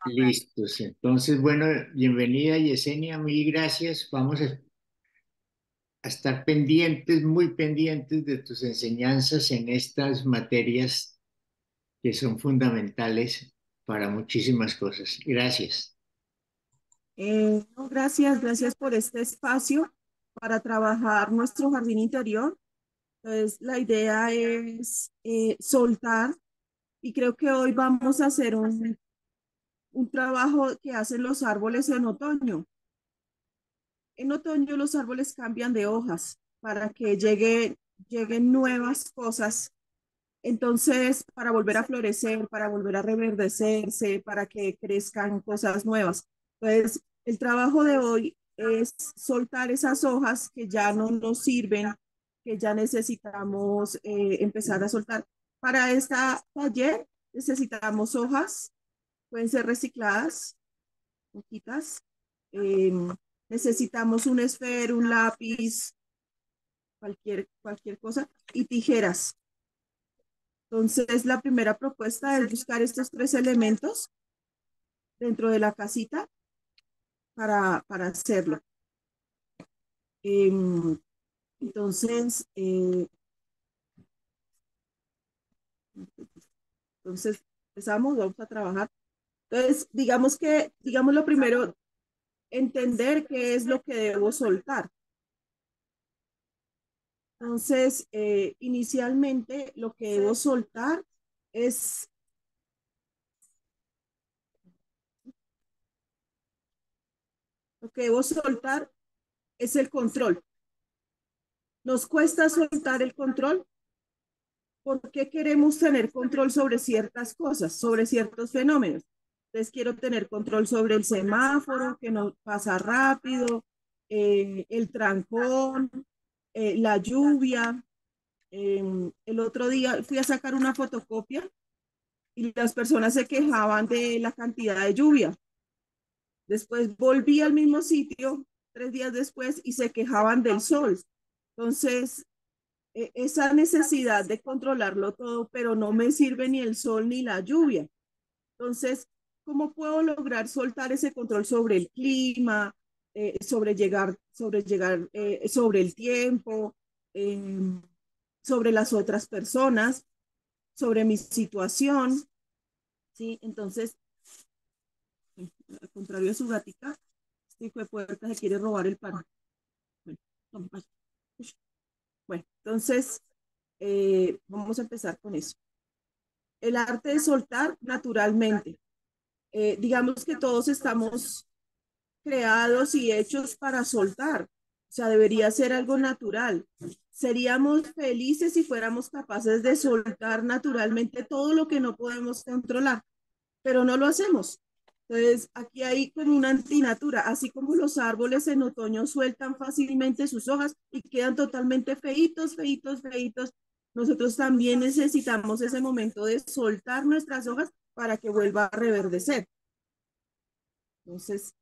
Listos. Entonces, bueno, bienvenida Yesenia, mil gracias. Vamos a estar pendientes, muy pendientes de tus enseñanzas en estas materias que son fundamentales para muchísimas cosas. Gracias. No, gracias por este espacio para trabajar nuestro jardín interior. Entonces, la idea es soltar y creo que hoy vamos a hacer un trabajo que hacen los árboles en otoño. En otoño los árboles cambian de hojas para que lleguen nuevas cosas. Entonces, para volver a florecer, para volver a reverdecerse, para que crezcan cosas nuevas. Entonces, el trabajo de hoy es soltar esas hojas que ya no nos sirven, que ya necesitamos empezar a soltar. Para esta taller necesitamos hojas, pueden ser recicladas, hojitas. Eh, necesitamos un esfero, un lápiz, cualquier cosa, y tijeras. Entonces, la primera propuesta es buscar estos tres elementos dentro de la casita para hacerlo. Em, entonces, entonces, empezamos, vamos a trabajar. Entonces, digamos lo primero, entender qué es lo que debo soltar. Entonces, inicialmente, lo que debo soltar es, lo que debo soltar es el control. Nos cuesta soltar el control. ¿Por qué queremos tener control sobre ciertas cosas, sobre ciertos fenómenos? Entonces quiero tener control sobre el semáforo, que no pasa rápido, el trancón, la lluvia. El otro día fui a sacar una fotocopia y las personas se quejaban de la cantidad de lluvia. Después volví al mismo sitio 3 días después y se quejaban del sol. Entonces, esa necesidad de controlarlo todo, pero no me sirve ni el sol ni la lluvia. Entonces, ¿cómo puedo lograr soltar ese control sobre el clima, sobre el tiempo, eh, sobre las otras personas, sobre mi situación? ¿Sí? Entonces, al contrario de su gatica, este hijo de puerta se quiere robar el pan. Bueno, tome, vaya. Bueno, entonces, vamos a empezar con eso. El arte de soltar naturalmente. Digamos que todos estamos creados y hechos para soltar. O sea, debería ser algo natural. Seríamos felices si fuéramos capaces de soltar naturalmente todo lo que no podemos controlar, pero no lo hacemos. Entonces, aquí hay como una antinatura, así como los árboles en otoño sueltan fácilmente sus hojas y quedan totalmente feitos, feitos, feitos. Nosotros también necesitamos ese momento de soltar nuestras hojas para que vuelva a reverdecer. Entonces,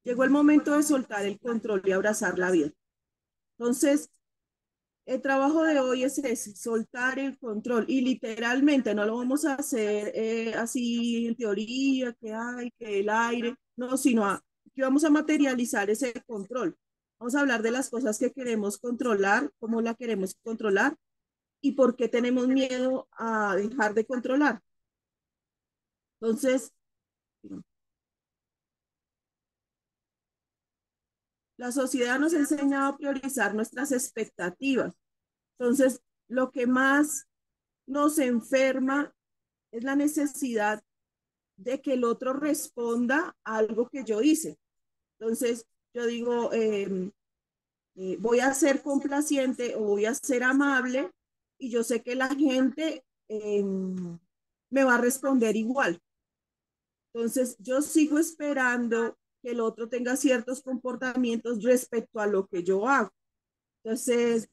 llegó el momento de soltar el control y abrazar la vida. Entonces, el trabajo de hoy es ese, soltar el control y literalmente no lo vamos a hacer así en teoría, que hay, que el aire, no, que vamos a materializar ese control. Vamos a hablar de las cosas que queremos controlar, cómo la queremos controlar y por qué tenemos miedo a dejar de controlar. Entonces, la sociedad nos ha enseñado a priorizar nuestras expectativas. Entonces, lo que más nos enferma es la necesidad de que el otro responda a algo que yo hice. Entonces, yo digo, voy a ser complaciente o voy a ser amable y yo sé que la gente me va a responder igual. Entonces, yo sigo esperando que el otro tenga ciertos comportamientos respecto a lo que yo hago. Entonces,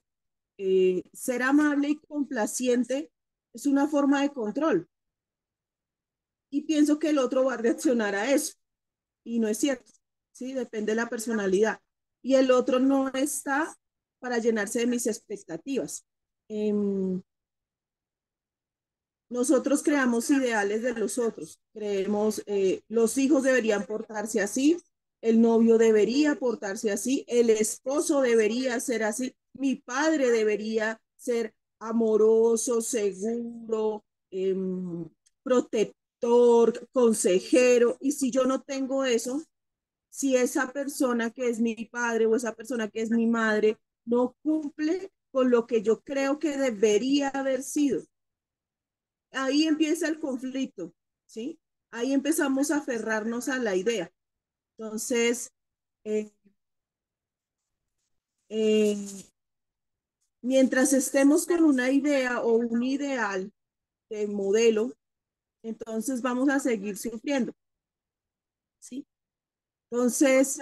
ser amable y complaciente es una forma de control y pienso que el otro va a reaccionar a eso y no es cierto, ¿sí? Depende de la personalidad y el otro no está para llenarse de mis expectativas. nosotros creamos ideales de los otros. Creemos, los hijos deberían portarse así, el novio debería portarse así, el esposo debería ser así, mi padre debería ser amoroso, seguro, protector, consejero. Y si yo no tengo eso, si esa persona que es mi padre o esa persona que es mi madre no cumple con lo que yo creo que debería haber sido, ahí empieza el conflicto, ¿sí? Ahí empezamos a aferrarnos a la idea. Entonces, eh, eh, mientras estemos con una idea o un ideal de modelo, entonces vamos a seguir sufriendo, ¿sí? Entonces,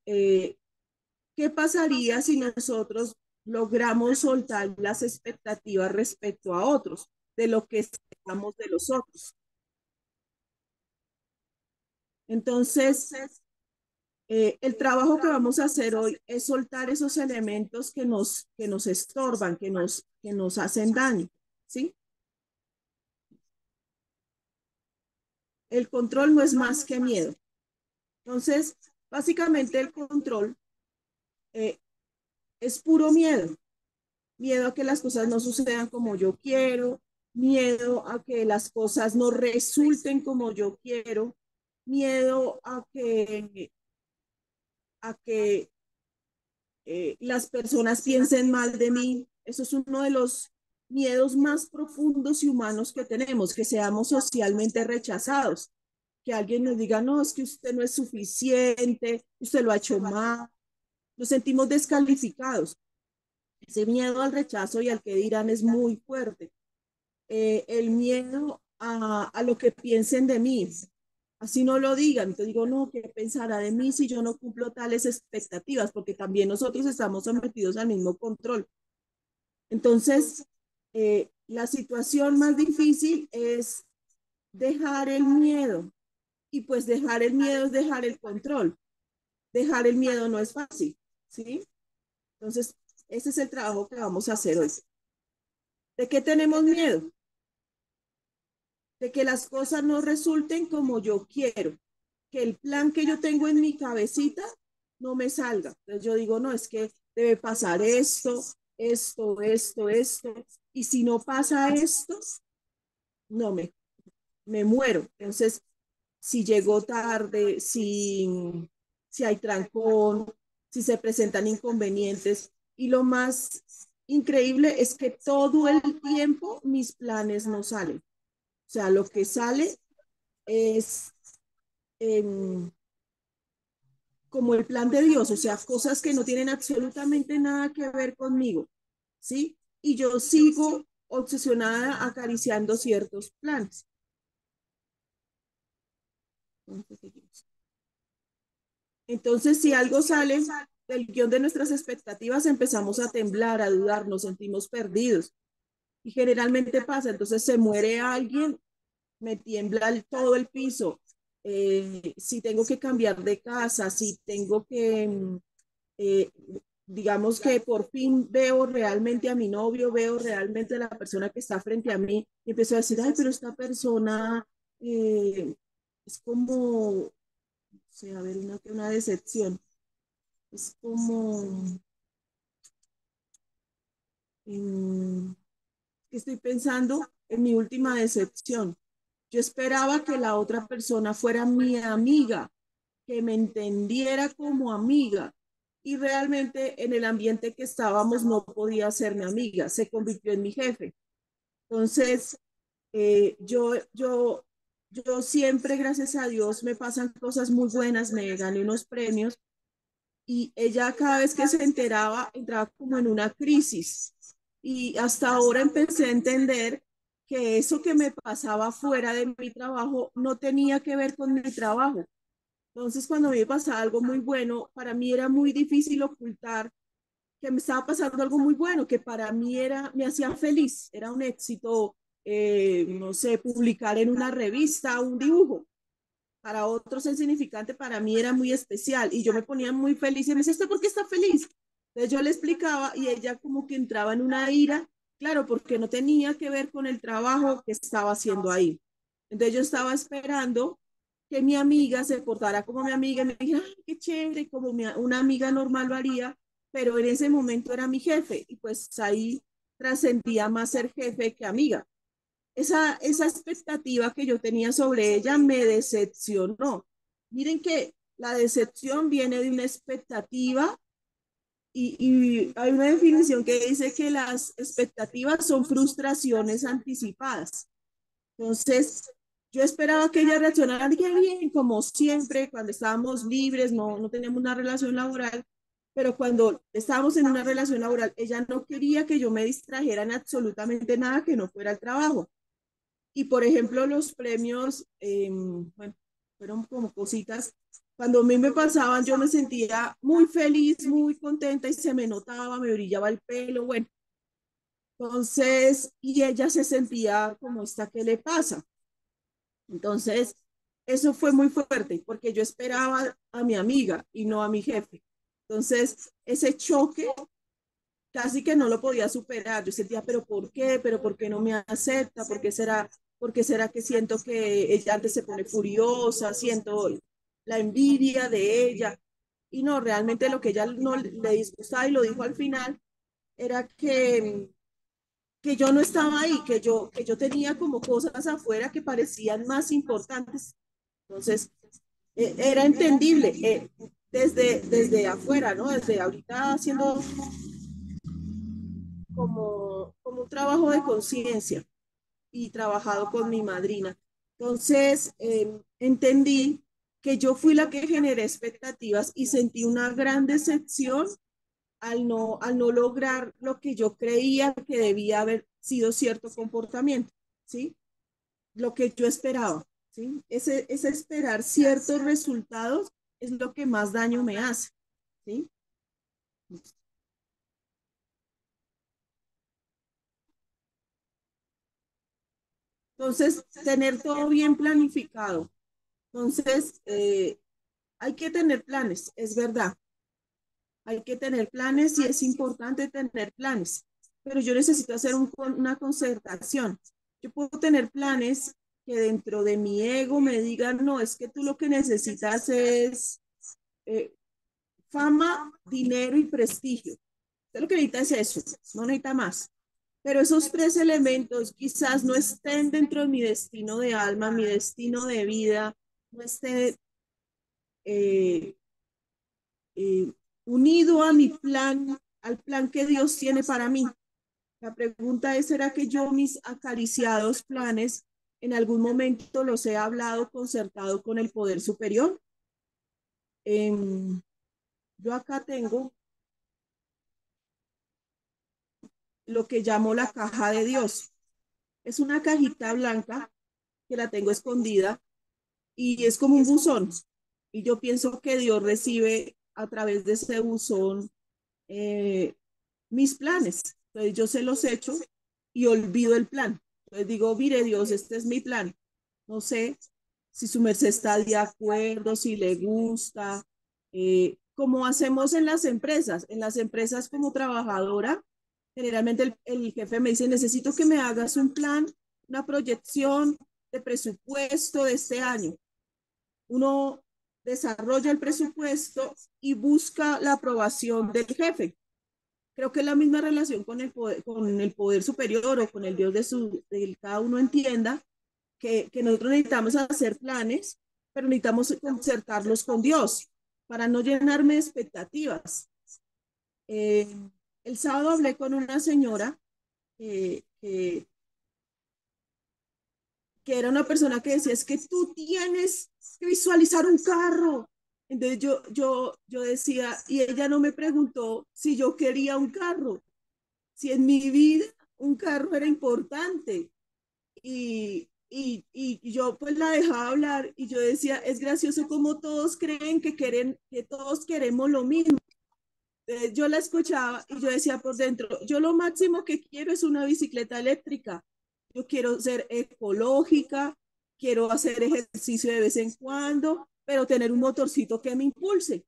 eh, ¿qué pasaría si nosotros logramos soltar las expectativas respecto a otros, de lo que esperamos de los otros? Entonces, el trabajo que vamos a hacer hoy es soltar esos elementos que nos estorban, que nos hacen daño, ¿sí? El control no es más que miedo. Entonces, básicamente el control eh, es puro miedo. Miedo a que las cosas no sucedan como yo quiero, miedo a que las cosas no resulten como yo quiero, miedo a que las personas piensen mal de mí. Eso es uno de los miedos más profundos y humanos que tenemos, que seamos socialmente rechazados, que alguien nos diga, no, es que usted no es suficiente, usted lo ha hecho mal, nos sentimos descalificados. Ese miedo al rechazo y al que dirán es muy fuerte. El miedo a lo que piensen de mí, así no lo digan, te digo, no, ¿qué pensará de mí si yo no cumplo tales expectativas? Porque también nosotros estamos sometidos al mismo control. Entonces, la situación más difícil es dejar el miedo. Y pues dejar el miedo es dejar el control. Dejar el miedo no es fácil, ¿sí? Entonces, ese es el trabajo que vamos a hacer hoy. ¿De qué tenemos miedo? De que las cosas no resulten como yo quiero, que el plan que yo tengo en mi cabecita no me salga. Entonces yo digo, no, es que debe pasar esto, y si no pasa esto, no me muero. Entonces, si llegó tarde, si hay trancón, si se presentan inconvenientes, y lo más increíble es que todo el tiempo mis planes no salen. O sea, lo que sale es eh, como el plan de Dios, o sea, cosas que no tienen absolutamente nada que ver conmigo, ¿sí? Y yo sigo obsesionada acariciando ciertos planes. Entonces, si algo sale del guión de nuestras expectativas, empezamos a temblar, a dudar, nos sentimos perdidos. Y generalmente pasa, entonces se muere alguien, me tiembla todo el piso. Si tengo que cambiar de casa, si tengo que eh, digamos que por fin veo realmente a mi novio, veo realmente a la persona que está frente a mí y empiezo a decir, ay, pero esta persona es como, o sea, a ver, una decepción, es como, eh, estoy pensando en mi última decepción. Yo esperaba que la otra persona fuera mi amiga, que me entendiera como amiga. Y realmente en el ambiente que estábamos no podía ser mi amiga, se convirtió en mi jefe. Entonces, eh, yo, yo, yo siempre, gracias a Dios, me pasan cosas muy buenas, me gané unos premios y ella cada vez que se enteraba entraba como en una crisis. Y hasta ahora empecé a entender que eso que me pasaba fuera de mi trabajo no tenía que ver con mi trabajo. Entonces, cuando a mí me pasaba algo muy bueno, para mí era muy difícil ocultar que me estaba pasando algo muy bueno, que para mí era, me hacía feliz, era un éxito, no sé, publicar en una revista un dibujo. Para otros es insignificante, para mí era muy especial y yo me ponía muy feliz y me decía, ¿usted por qué está feliz? Entonces yo le explicaba y ella como que entraba en una ira claro, porque no tenía que ver con el trabajo que estaba haciendo ahí. Entonces yo estaba esperando que mi amiga se portara como mi amiga y me dijera, ay, qué chévere, como una amiga normal lo haría, pero en ese momento era mi jefe y pues ahí trascendía más ser jefe que amiga. Esa expectativa que yo tenía sobre ella me decepcionó. Miren que la decepción viene de una expectativa y hay una definición que dice que las expectativas son frustraciones anticipadas. Entonces, yo esperaba que ella reaccionara bien, como siempre, cuando estábamos libres, no teníamos una relación laboral, pero cuando estábamos en una relación laboral, ella no quería que yo me distrajera en absolutamente nada que no fuera el trabajo. Y por ejemplo, los premios, bueno, fueron como cositas. Cuando a mí me pasaban, yo me sentía muy feliz, muy contenta y se me notaba, me brillaba el pelo, bueno. Entonces, y ella se sentía como esta, ¿qué le pasa? Entonces, eso fue muy fuerte porque yo esperaba a mi amiga y no a mi jefe. Entonces, ese choque casi que no lo podía superar. Yo sentía, pero ¿por qué? ¿Pero por qué no me acepta? ¿Por qué será que siento que ella antes se pone furiosa? Siento la envidia de ella. Y no, realmente lo que ella no le disgustaba y lo dijo al final era que yo no estaba ahí, que yo tenía como cosas afuera que parecían más importantes. Entonces, era entendible desde afuera, ¿no? Desde ahorita haciendo como un trabajo de conciencia y trabajado con mi madrina. Entonces, entendí que yo fui la que generé expectativas y sentí una gran decepción al no lograr lo que yo creía que debía haber sido cierto comportamiento, ¿sí? Lo que yo esperaba, ¿sí? Ese esperar ciertos resultados es lo que más daño me hace, ¿sí? Entonces, tener todo bien planificado. Entonces, hay que tener planes, es verdad. Hay que tener planes y es importante tener planes, pero yo necesito hacer una concertación. Yo puedo tener planes que dentro de mi ego me digan, no, es que tú lo que necesitas es eh, fama, dinero y prestigio. Usted lo que necesita es eso, no necesita más. Pero esos tres elementos quizás no estén dentro de mi destino de alma, mi destino de vida, no esté eh, eh, unido a mi plan, al plan que Dios tiene para mí. La pregunta es, ¿será que yo mis acariciados planes en algún momento los he hablado, concertado con el poder superior? Yo acá tengo lo que llamo la caja de Dios. Es una cajita blanca que la tengo escondida y es como un buzón. Y yo pienso que Dios recibe a través de ese buzón eh, mis planes. Entonces yo se los echo y olvido el plan. Entonces digo, mire Dios, este es mi plan. No sé si su merced está de acuerdo, si le gusta, como hacemos en las empresas. En las empresas como trabajadora, generalmente el jefe me dice, necesito que me hagas un plan, una proyección de presupuesto de este año. Uno desarrolla el presupuesto y busca la aprobación del jefe. Creo que es la misma relación con el poder superior o con el Dios de cada uno entienda que nosotros necesitamos hacer planes, pero necesitamos concertarlos con Dios para no llenarme de expectativas. Eh, el sábado hablé con una señora eh, que, que era una persona que decía, es que tú tienes que visualizar un carro. Entonces yo decía, y ella no me preguntó si yo quería un carro, si en mi vida un carro era importante. Y yo pues la dejaba hablar y yo decía, es gracioso como todos creen que todos queremos lo mismo. Yo la escuchaba y yo decía por dentro, yo lo máximo que quiero es una bicicleta eléctrica. Yo quiero ser ecológica, quiero hacer ejercicio de vez en cuando, pero tener un motorcito que me impulse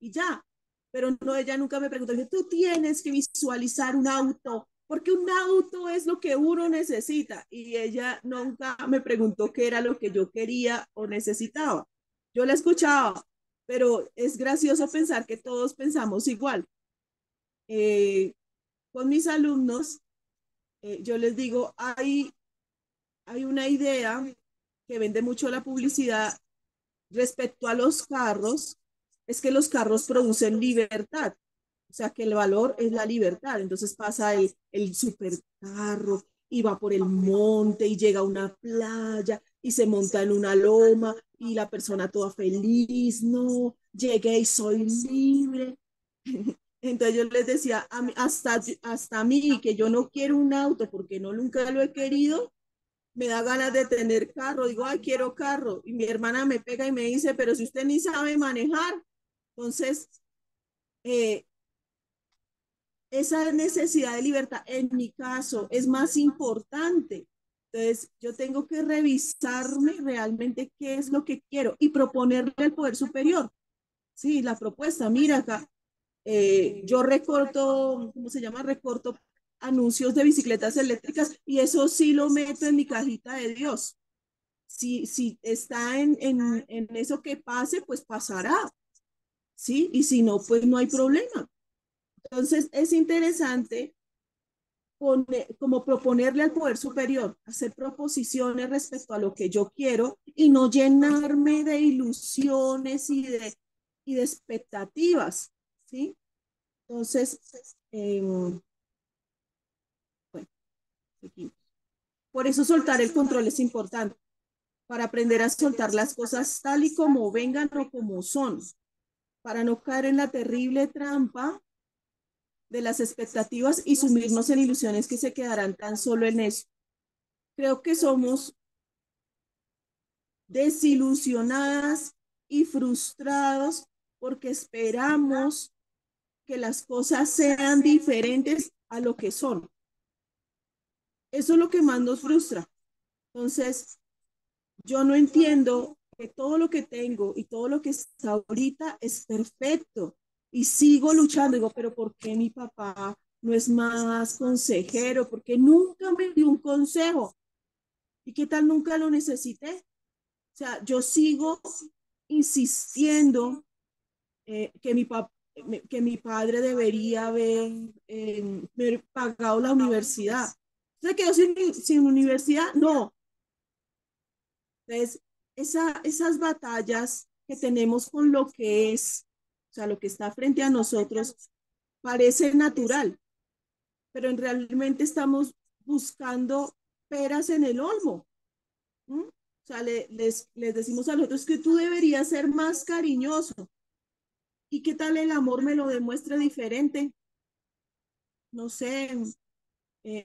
y ya. Pero no, ella nunca me preguntó, tú tienes que visualizar un auto porque un auto es lo que uno necesita y ella nunca me preguntó qué era lo que yo quería o necesitaba. Yo la escuchaba, pero es gracioso pensar que todos pensamos igual. Eh, con mis alumnos, yo les digo, hay una idea que vende mucho la publicidad respecto a los carros, es que los carros producen libertad. O sea, que el valor es la libertad. Entonces pasa el supercarro y va por el monte y llega a una playa y se monta en una loma y la persona toda feliz, no, llegué y soy libre. Entonces yo les decía, hasta a mí, que yo no quiero un auto porque no nunca lo he querido, me da ganas de tener carro. Digo, ay, quiero carro. Y mi hermana me pega y me dice, pero si usted ni sabe manejar, entonces eh, esa necesidad de libertad, en mi caso, es más importante. Entonces, yo tengo que revisarme realmente qué es lo que quiero y proponerle al poder superior. Sí, la propuesta, mira acá, yo recorto, ¿cómo se llama? Recorto anuncios de bicicletas eléctricas y eso sí lo meto en mi cajita de Dios. Si está en eso que pase, pues pasará, ¿sí? Y si no, pues no hay problema. Entonces, es interesante como proponerle al poder superior, hacer proposiciones respecto a lo que yo quiero y no llenarme de ilusiones y de expectativas, ¿sí? Entonces, bueno, seguimos. Por eso soltar el control es importante, para aprender a soltar las cosas tal y como vengan o como son, para no caer en la terrible trampa de las expectativas y sumirnos en ilusiones que se quedarán tan solo en eso. Creo que somos desilusionadas y frustrados porque esperamos que las cosas sean diferentes a lo que son. Eso es lo que más nos frustra. Entonces, yo no entiendo que todo lo que tengo y todo lo que está ahorita es perfecto y sigo luchando. Digo, pero ¿por qué mi papá no es más consejero? Porque nunca me dio un consejo. ¿Y qué tal nunca lo necesité? O sea, yo sigo insistiendo que mi padre debería haber pagado la universidad. ¿Se quedó sin universidad? No. Entonces, esas batallas que tenemos con lo que es, o sea, lo que está frente a nosotros, parece natural, pero en realmente estamos buscando peras en el olmo. ¿Mm? O sea, les decimos a los otros que tú deberías ser más cariñoso. ¿Y qué tal el amor me lo demuestra diferente? No sé,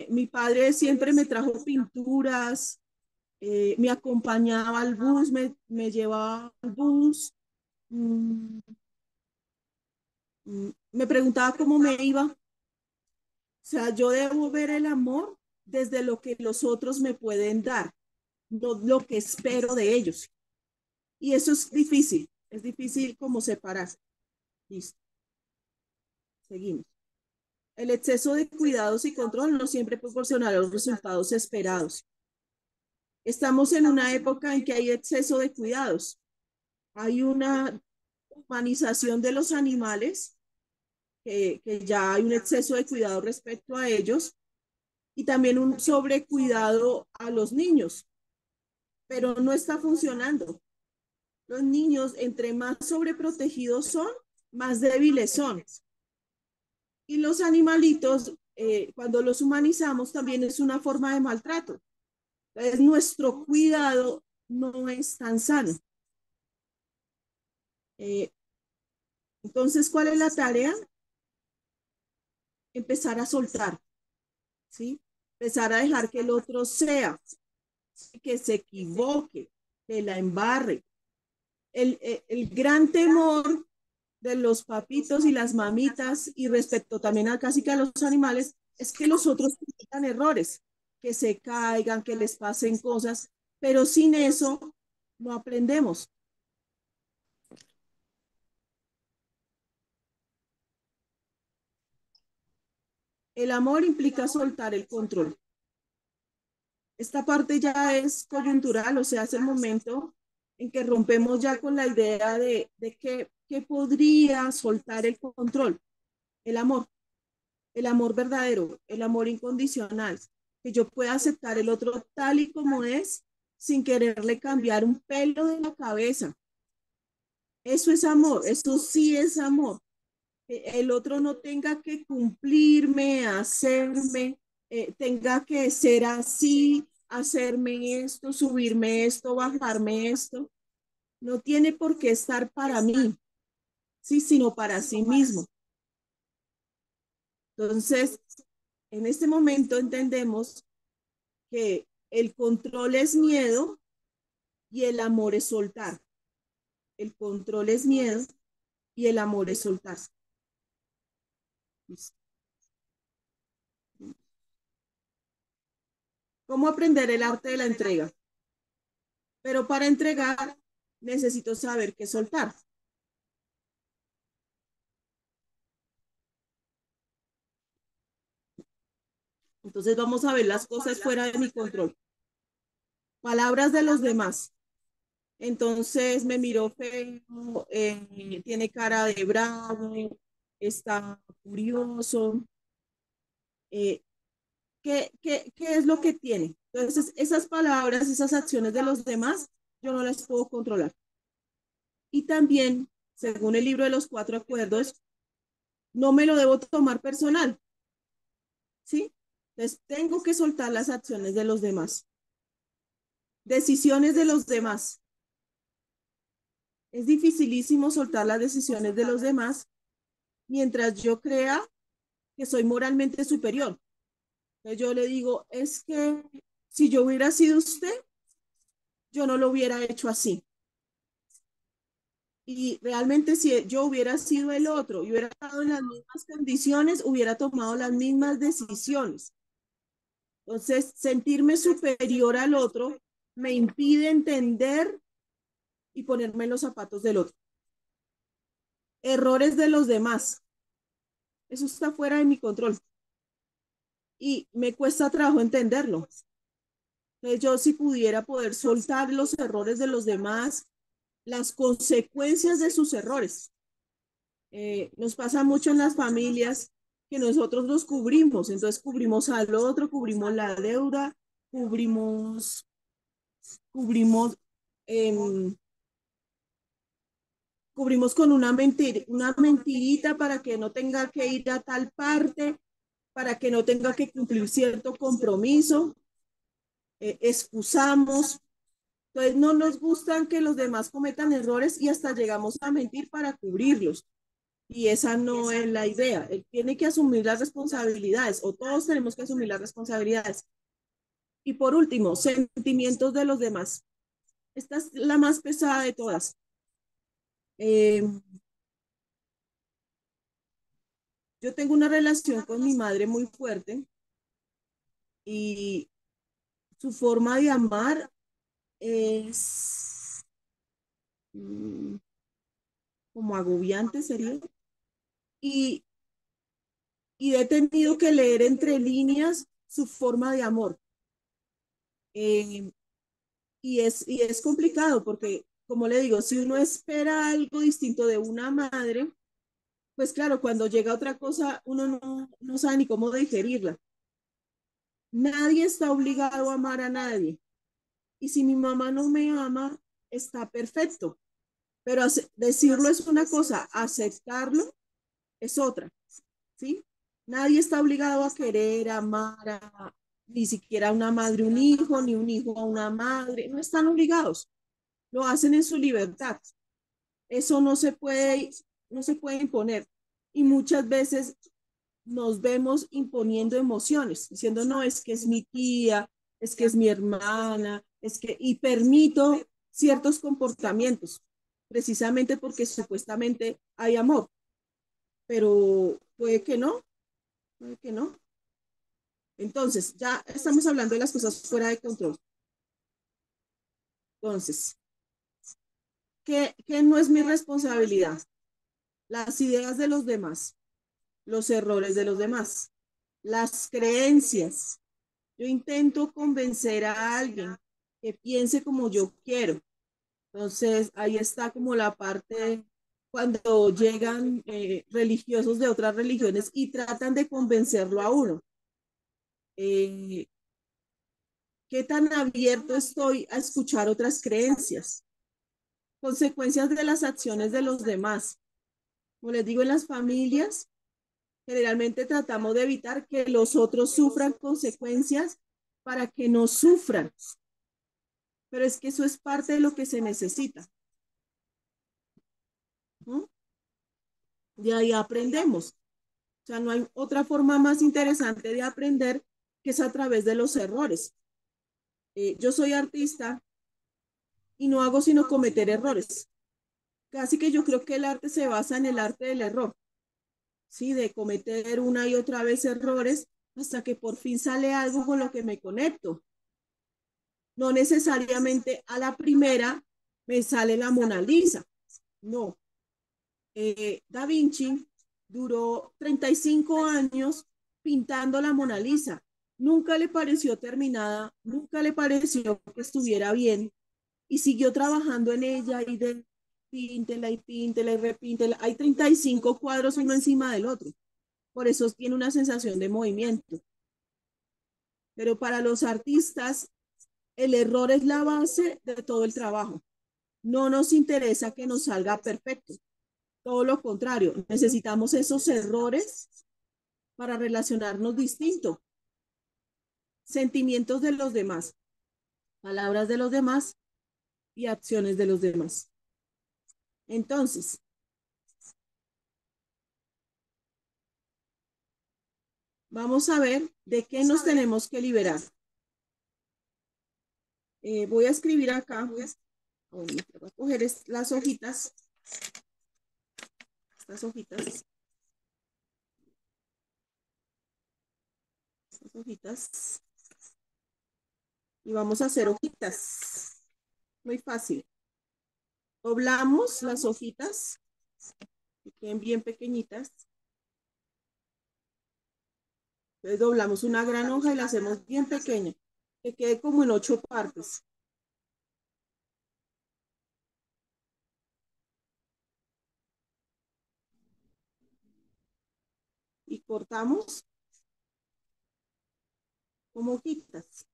mi padre siempre me trajo pinturas, me acompañaba al bus, me llevaba al bus, mm, me preguntaba cómo me iba. O sea, yo debo ver el amor desde lo que los otros me pueden dar, no lo que espero de ellos. Y eso es difícil como separar. Listo, seguimos. El exceso de cuidados y control no siempre proporciona los resultados esperados. Estamos en una época en que hay exceso de cuidados. Hay una humanización de los animales, que ya hay un exceso de cuidado respecto a ellos y también un sobrecuidado a los niños, pero no está funcionando. Los niños, entre más sobreprotegidos son, más débiles son. Y los animalitos, cuando los humanizamos, también es una forma de maltrato. Entonces, nuestro cuidado no es tan sano. Eh, entonces, ¿cuál es la tarea? Empezar a soltar, ¿sí? Empezar a dejar que el otro sea, que se equivoque, que la embarre. El gran temor de los papitos y las mamitas y respecto también a casi que a los animales es que los otros cometan errores, que se caigan, que les pasen cosas, pero sin eso no aprendemos. El amor implica soltar el control. Esta parte ya es coyuntural, o sea, es el momento en que rompemos ya con la idea de que podría soltar el control, el amor verdadero, el amor incondicional, que yo pueda aceptar el otro tal y como es sin quererle cambiar un pelo de la cabeza. Eso es amor, eso sí es amor. Que el otro no tenga que cumplirme, hacerme, tenga que ser así, hacerme esto, subirme esto, bajarme esto. No tiene por qué estar para mí, sí, sino para sí mismo. Entonces, en este momento entendemos que el control es miedo y el amor es soltar. El control es miedo y el amor es soltar. ¿Cómo aprender el arte de la entrega? Pero para entregar necesito saber qué soltar. Entonces vamos a ver las cosas fuera de mi control. Palabras de los demás. Entonces me miró feo, tiene cara de bravo, está curioso. Eh, ¿Qué es lo que tiene? Entonces esas palabras, esas acciones de los demás, yo no las puedo controlar. Y también, según el libro de los cuatro acuerdos, no me lo debo tomar personal, ¿sí? Entonces tengo que soltar las acciones de los demás. Decisiones de los demás. Es dificilísimo soltar las decisiones de los demás mientras yo crea que soy moralmente superior. Entonces yo le digo, es que si yo hubiera sido usted, yo no lo hubiera hecho así. Y realmente si yo hubiera sido el otro y hubiera estado en las mismas condiciones, hubiera tomado las mismas decisiones. Entonces, sentirme superior al otro me impide entender y ponerme en los zapatos del otro. Errores de los demás. Eso está fuera de mi control y me cuesta trabajo entenderlo. Entonces, yo si pudiera poder soltar los errores de los demás, las consecuencias de sus errores. Nos pasa mucho en las familias que nosotros los cubrimos, entonces cubrimos al otro, cubrimos la deuda, cubrimos, eh, cubrimos con una mentirita para que no tenga que ir a tal parte, para que no tenga que cumplir cierto compromiso, excusamos. Entonces no nos gustan que los demás cometan errores y hasta llegamos a mentir para cubrirlos. Y esa no es la idea. Él tiene que asumir las responsabilidades o todos tenemos que asumir las responsabilidades. Y por último, sentimientos de los demás. Esta es la más pesada de todas. Eh, yo tengo una relación con mi madre muy fuerte y su forma de amar es como agobiante, sería. Y, y he tenido que leer entre líneas su forma de amor. Eh, y es complicado porque, como le digo, si uno espera algo distinto de una madre, pues claro, cuando llega otra cosa, uno no sabe ni cómo digerirla. Nadie está obligado a amar a nadie. Y si mi mamá no me ama, está perfecto. Pero decirlo es una cosa, aceptarlo es otra, ¿sí? Nadie está obligado a querer, amar, ni siquiera a una madre un hijo, ni un hijo a una madre. No están obligados. Lo hacen en su libertad. Eso no se puede imponer. Y muchas veces nos vemos imponiendo emociones, diciendo, no, es que es mi tía, es que es mi hermana, y permito ciertos comportamientos, precisamente porque supuestamente hay amor, pero puede que no. Entonces, ya estamos hablando de las cosas fuera de control. Entonces, ¿qué no es mi responsabilidad? Las ideas de los demás, los errores de los demás. las creencias. Yo intento convencer a alguien que piense como yo quiero. Entonces, ahí está como la parte cuando llegan religiosos de otras religiones y tratan de convencerlo a uno. Eh, ¿Qué tan abierto estoy a escuchar otras creencias? Consecuencias de las acciones de los demás. Como les digo, en las familias, generalmente tratamos de evitar que los otros sufran consecuencias para que no sufran. Pero es que eso es parte de lo que se necesita, ¿no? De ahí aprendemos. O sea, no hay otra forma más interesante de aprender que es a través de los errores. Yo soy artista y no hago sino cometer errores. Casi que yo creo que el arte se basa en el arte del error, ¿sí? De cometer una y otra vez errores hasta que por fin sale algo con lo que me conecto. No necesariamente a la primera me sale la Mona Lisa, no. Da Vinci duró 35 años pintando la Mona Lisa. Nunca le pareció terminada, nunca le pareció que estuviera bien y siguió trabajando en ella y de píntela y píntela y repíntela. Hay 35 cuadros uno encima del otro. Por eso tiene una sensación de movimiento. Pero para los artistas, el error es la base de todo el trabajo. No nos interesa que nos salga perfecto. Todo lo contrario, necesitamos esos errores para relacionarnos distinto. Sentimientos de los demás, palabras de los demás y acciones de los demás. Entonces, vamos a ver de qué nos tenemos que liberar. Voy a escribir acá. Voy a coger las hojitas. Estas hojitas. Estas hojitas. Y vamos a hacer hojitas. Muy fácil. Doblamos las hojitas, que queden bien pequeñitas. Entonces doblamos una gran hoja y la hacemos bien pequeña, que quede como en 8 partes. Y cortamos como hojitas.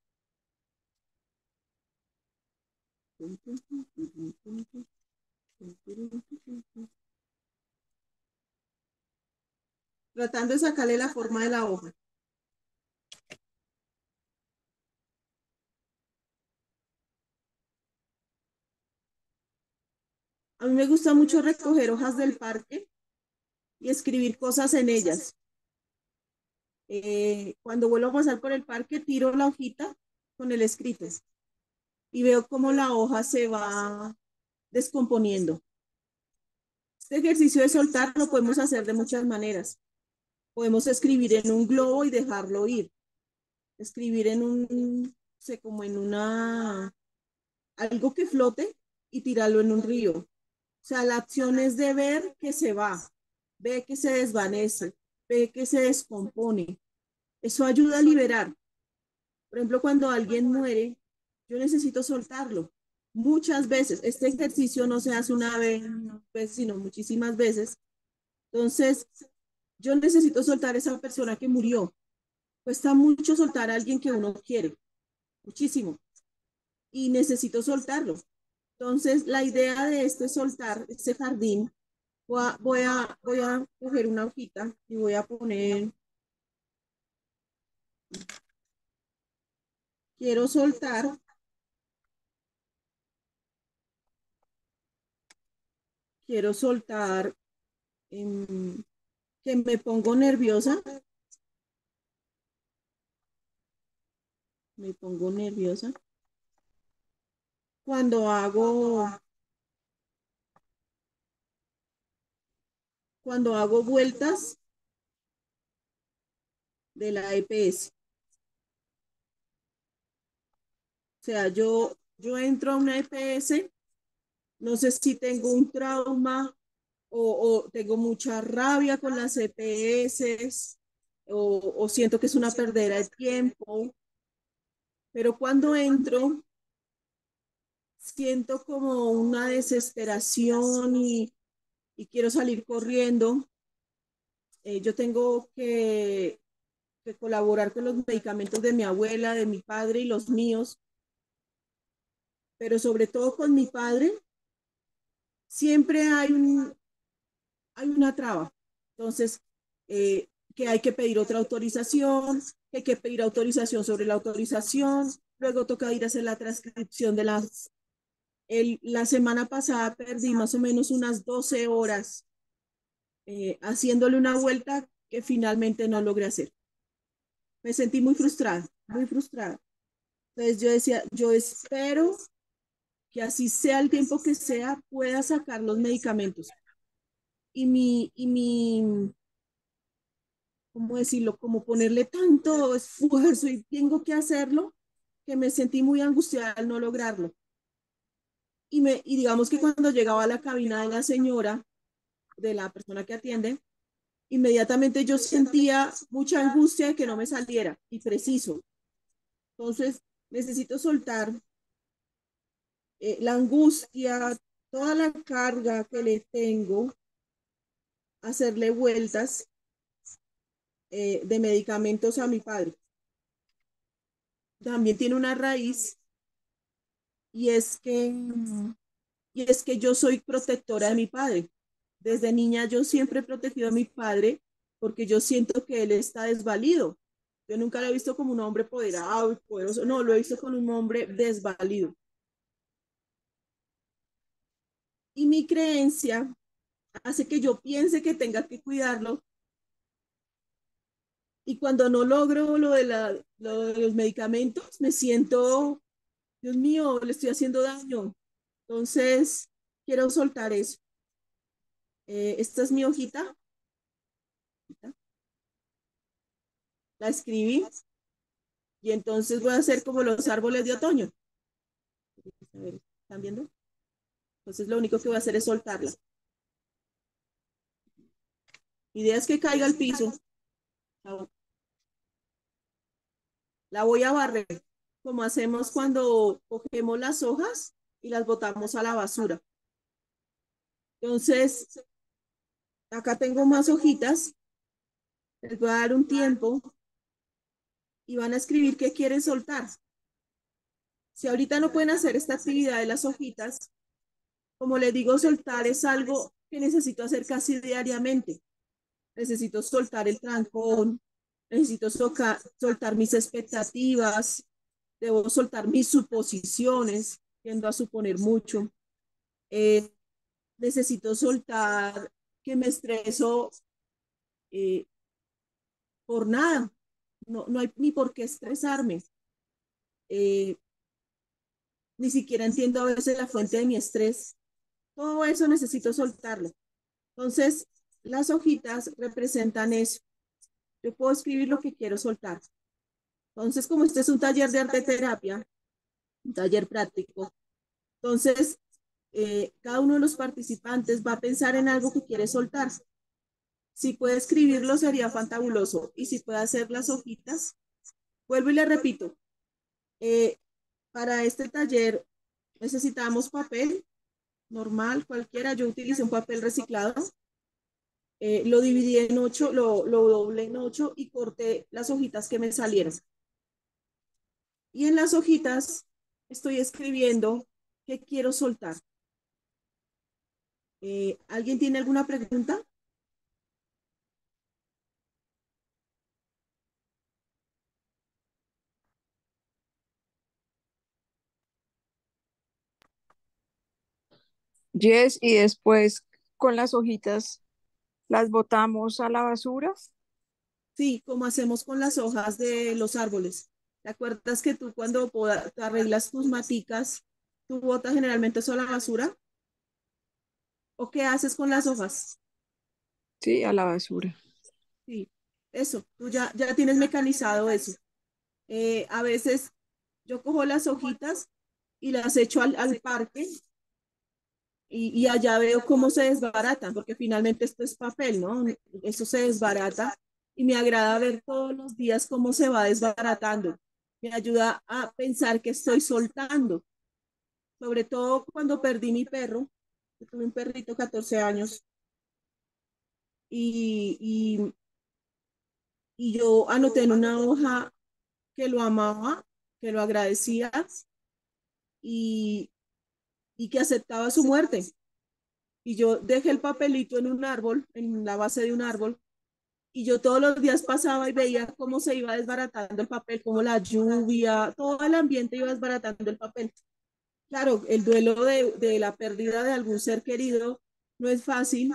Tratando de sacarle la forma de la hoja. A mí me gusta mucho recoger hojas del parque y escribir cosas en ellas. Cuando vuelvo a pasar por el parque, tiro la hojita con el escrito y veo cómo la hoja se va descomponiendo. Este ejercicio de soltar lo podemos hacer de muchas maneras. Podemos escribir en un globo y dejarlo ir. Escribir en un, sé, como en una, algo que flote y tirarlo en un río. O sea, la acción es de ver que se va, ve que se desvanece, ve que se descompone. Eso ayuda a liberar. Por ejemplo, cuando alguien muere, yo necesito soltarlo. Muchas veces, este ejercicio no se hace una vez, sino muchísimas veces. Entonces, yo necesito soltar a esa persona que murió. Cuesta mucho soltar a alguien que uno quiere, muchísimo. Y necesito soltarlo. Entonces, la idea de este soltar, este jardín, voy a coger una hojita y voy a poner, quiero soltar, quiero soltar que me pongo nerviosa, me pongo nerviosa cuando hago vueltas de la EPS. O sea, yo entro a una EPS, no sé si tengo un trauma o tengo mucha rabia con las EPS, o siento que es una perdera de tiempo, pero cuando entro, siento como una desesperación y quiero salir corriendo. Yo tengo que colaborar con los medicamentos de mi abuela, de mi padre y los míos, pero sobre todo con mi padre, siempre hay una traba. Entonces, que hay que pedir otra autorización, que hay que pedir autorización sobre la autorización, luego toca ir a hacer la transcripción de la semana pasada perdí más o menos unas 12 horas haciéndole una vuelta que finalmente no logré hacer. Me sentí muy frustrada, muy frustrada. Entonces yo decía, yo espero que así sea el tiempo que sea, pueda sacar los medicamentos. Y mi, ¿cómo decirlo? Como ponerle tanto esfuerzo y tengo que hacerlo, que me sentí muy angustiada al no lograrlo. Y digamos que cuando llegaba a la cabina de la señora, de la persona que atiende, inmediatamente yo sentía mucha angustia de que no me saliera y preciso. Entonces, necesito soltar la angustia, toda la carga que le tengo, hacerle vueltas de medicamentos a mi padre. También tiene una raíz y es que, y es que yo soy protectora de mi padre. Desde niña yo siempre he protegido a mi padre porque yo siento que él está desvalido. Yo nunca lo he visto como un hombre poderado y poderoso, no, lo he visto como un hombre desvalido. Y mi creencia hace que yo piense que tenga que cuidarlo y cuando no logro lo de los medicamentos, me siento, Dios mío, le estoy haciendo daño. Entonces, quiero soltar eso. Esta es mi hojita, la escribí y entonces voy a hacer como los árboles de otoño. A ver, ¿están viendo? Entonces, lo único que voy a hacer es soltarla. Mi idea es que caiga al piso. La voy a barrer, como hacemos cuando cogemos las hojas y las botamos a la basura. Entonces, acá tengo más hojitas, les voy a dar un tiempo y van a escribir qué quieren soltar. Si ahorita no pueden hacer esta actividad de las hojitas, como les digo, soltar es algo que necesito hacer casi diariamente. Necesito soltar el trancón, necesito soltar mis expectativas, debo soltar mis suposiciones, tiendo a suponer mucho. Eh, Necesito soltar que me estreso eh, por nada. No, no hay ni por qué estresarme. Eh, Ni siquiera entiendo a veces la fuente de mi estrés. Todo eso necesito soltarlo. Entonces, las hojitas representan eso. Yo puedo escribir lo que quiero soltar. Entonces, como este es un taller de arte terapia, un taller práctico, entonces cada uno de los participantes va a pensar en algo que quiere soltar. Si puede escribirlo sería fantabuloso. Y si puede hacer las hojitas, vuelvo y le repito, eh, para este taller necesitamos papel normal, cualquiera. Yo utilicé un papel reciclado. Lo dividí en 8, lo doblé en 8 y corté las hojitas que me salieron. Y en las hojitas estoy escribiendo qué quiero soltar. ¿Alguien tiene alguna pregunta? Yes, y después con las hojitas las botamos a la basura. Sí, como hacemos con las hojas de los árboles. ¿Te acuerdas que tú cuando te arreglas tus maticas, tú botas generalmente eso a la basura? ¿O qué haces con las hojas? Sí, a la basura. Sí, eso, tú ya tienes mecanizado eso. A veces yo cojo las hojitas y las echo al parque y allá veo cómo se desbaratan, porque finalmente esto es papel, ¿no? Eso se desbarata y me agrada ver todos los días cómo se va desbaratando. Me ayuda a pensar que estoy soltando, sobre todo cuando perdí mi perro. Yo tuve un perrito 14 años y, y, y yo anoté en una hoja que lo amaba, que lo agradecía y, y que aceptaba su muerte. Y yo dejé el papelito en un árbol, en la base de un árbol, y yo todos los días pasaba y veía cómo se iba desbaratando el papel, cómo la lluvia, todo el ambiente iba desbaratando el papel. Claro, el duelo de la pérdida de algún ser querido no es fácil,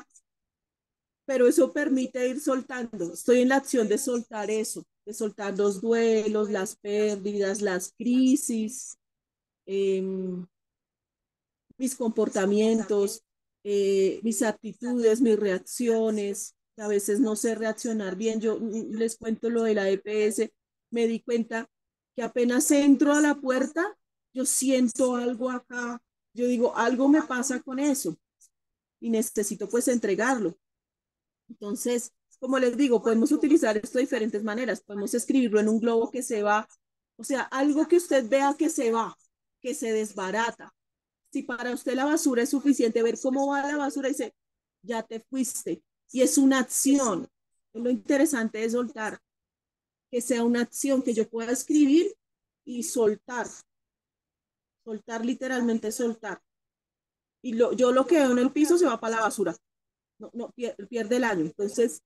pero eso permite ir soltando. Estoy en la acción de soltar eso, de soltar los duelos, las pérdidas, las crisis, eh, mis comportamientos, mis actitudes, mis reacciones. A veces no sé reaccionar bien. Yo les cuento lo de la EPS. Me di cuenta que apenas entro a la puerta, yo siento algo acá. Yo digo, algo me pasa con eso y necesito pues entregarlo. Entonces, como les digo, podemos utilizar esto de diferentes maneras. Podemos escribirlo en un globo que se va, o sea, algo que usted vea que se va, que se desbarata. Si para usted la basura es suficiente ver cómo va la basura y dice, ya te fuiste. Y es una acción. Es lo interesante de soltar, que sea una acción que yo pueda escribir y soltar. Soltar, literalmente soltar. Y yo lo que veo en el piso se va para la basura. No pierde el año. Entonces,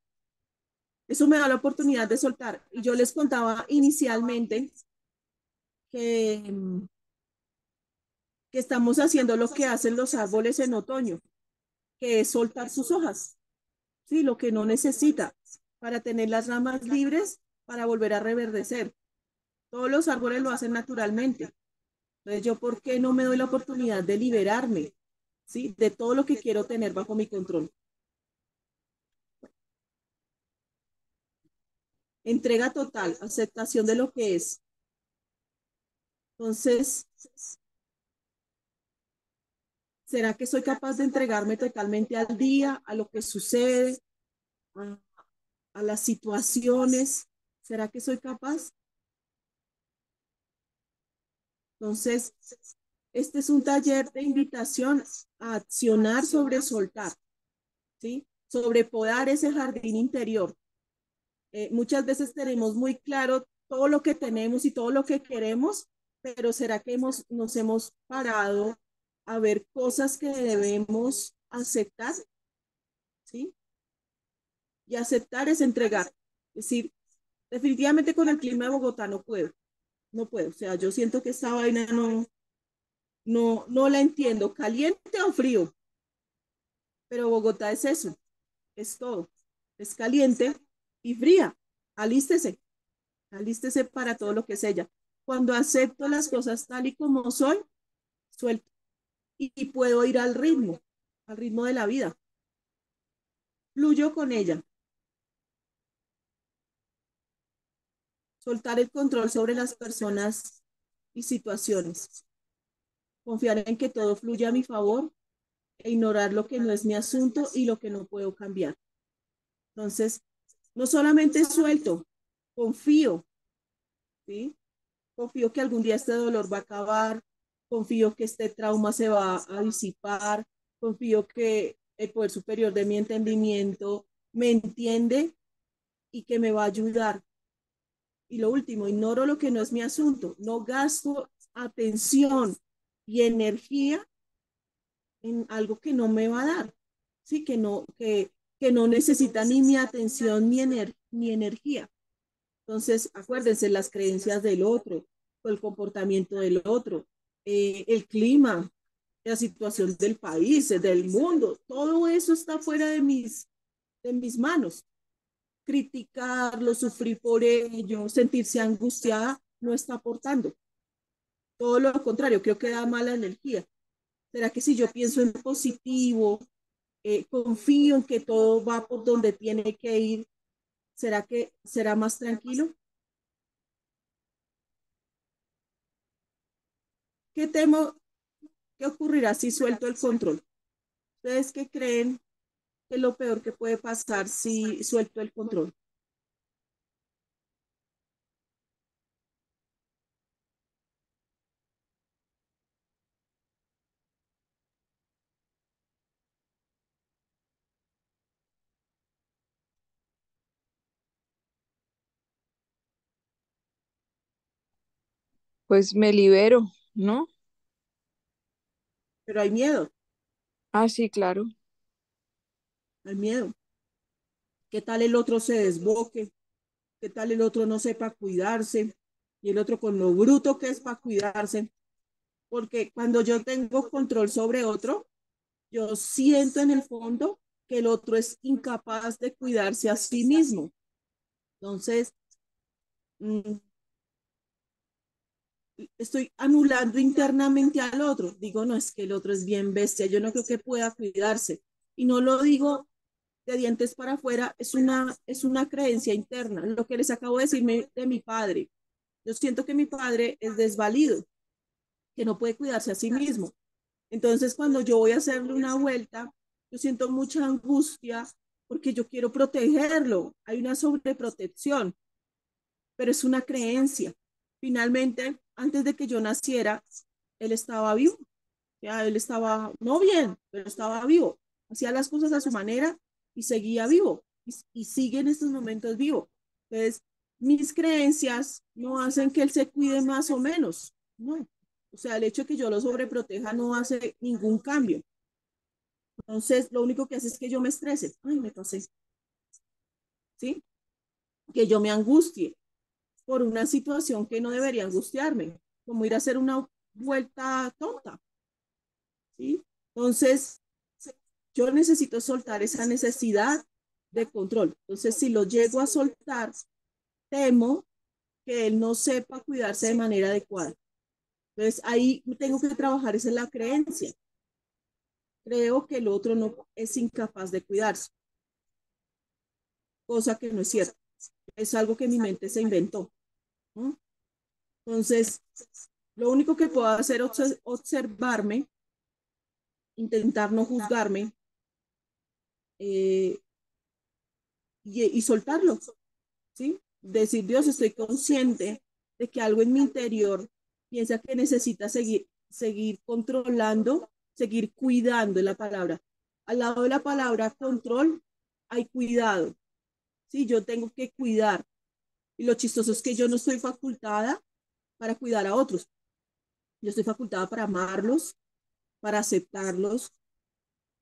eso me da la oportunidad de soltar. Y yo les contaba inicialmente que, que estamos haciendo lo que hacen los árboles en otoño, que es soltar sus hojas, ¿sí? Lo que no necesita para tener las ramas libres para volver a reverdecer. Todos los árboles lo hacen naturalmente. Entonces, ¿yo por qué no me doy la oportunidad de liberarme, ¿sí? De todo lo que quiero tener bajo mi control? Entrega total, aceptación de lo que es. Entonces, ¿será que soy capaz de entregarme totalmente al día, a lo que sucede, a, a las situaciones? ¿Será que soy capaz? Entonces, este es un taller de invitación a accionar sobre soltar, ¿sí? Sobre podar ese jardín interior. Muchas veces tenemos muy claro todo lo que tenemos y todo lo que queremos, pero ¿será que nos hemos parado a ver cosas que debemos aceptar? ¿Sí? Y aceptar es entregar. Es decir, definitivamente con el clima de Bogotá no puedo, no puedo. O sea, yo siento que esta vaina no la entiendo, caliente o frío, pero Bogotá es eso, es todo. Es caliente y fría. Alístese, alístese para todo lo que es ella. Cuando acepto las cosas tal y como soy, suelto y puedo ir al ritmo de la vida. Fluyo con ella. Soltar el control sobre las personas y situaciones. Confiar en que todo fluye a mi favor e ignorar lo que no es mi asunto y lo que no puedo cambiar. Entonces, no solamente suelto, confío, ¿sí? Confío que algún día este dolor va a acabar, confío que este trauma se va a disipar, confío que el poder superior de mi entendimiento me entiende y que me va a ayudar. Y lo último, ignoro lo que no es mi asunto, no gasto atención y energía en algo que no me va a dar, sí, que no necesita ni mi atención ni energía. Entonces, acuérdense las creencias del otro, el comportamiento del otro, el clima, la situación del país, del mundo, todo eso está fuera de mis manos. Criticarlo, sufrir por ello, sentirse angustiada, no está aportando. Todo lo contrario, creo que da mala energía. ¿Será que si yo pienso en positivo, confío en que todo va por donde tiene que ir, será que será más tranquilo? ¿Qué temo que ocurrirá si suelto el control? ¿Ustedes qué creen que es lo peor que puede pasar si suelto el control? pues me libero, ¿no? Pero hay miedo, Ah, sí, claro. hay miedo. ¿Qué tal el otro se desboque? ¿Qué tal el otro no sepa cuidarse? Y el otro con lo bruto que es para cuidarse. Porque cuando yo tengo control sobre otro, yo siento en el fondo que el otro es incapaz de cuidarse a sí mismo. Entonces, mm, estoy anulando internamente al otro. Digo, no, es que el otro es bien bestia, yo no creo que pueda cuidarse. Y no lo digo de dientes para afuera, es una creencia interna. Lo que les acabo de decir de mi padre. Yo siento que mi padre es desvalido, que no puede cuidarse a sí mismo. Entonces, cuando yo voy a hacerle una vuelta, yo siento mucha angustia porque yo quiero protegerlo. Hay una sobreprotección, pero es una creencia. Finalmente, antes de que yo naciera, él estaba vivo. Ya él estaba, no bien, pero estaba vivo. Hacía las cosas a su manera y seguía vivo. Y sigue en estos momentos vivo. Entonces, mis creencias no hacen que él se cuide más o menos. No. O sea, el hecho de que yo lo sobreproteja no hace ningún cambio. Entonces, lo único que hace es que yo me estrese. Ay, me pasé. ¿Sí? Que yo me angustie por una situación que no debería angustiarme, como ir a hacer una vuelta tonta. ¿Sí? Entonces, yo necesito soltar esa necesidad de control. Entonces, si lo llego a soltar, temo que él no sepa cuidarse de manera adecuada. Entonces, ahí tengo que trabajar, esa es la creencia. Creo que el otro no es incapaz de cuidarse, cosa que no es cierto. Es algo que mi mente se inventó, ¿no? Entonces, lo único que puedo hacer es observarme, intentar no juzgarme eh, y soltarlo, ¿sí? Decir, Dios, estoy consciente de que algo en mi interior piensa que necesita seguir controlando, seguir cuidando, es la palabra. Al lado de la palabra control hay cuidado, ¿sí? Yo tengo que cuidar. Y lo chistoso es que yo no estoy facultada para cuidar a otros. Yo estoy facultada para amarlos, para aceptarlos,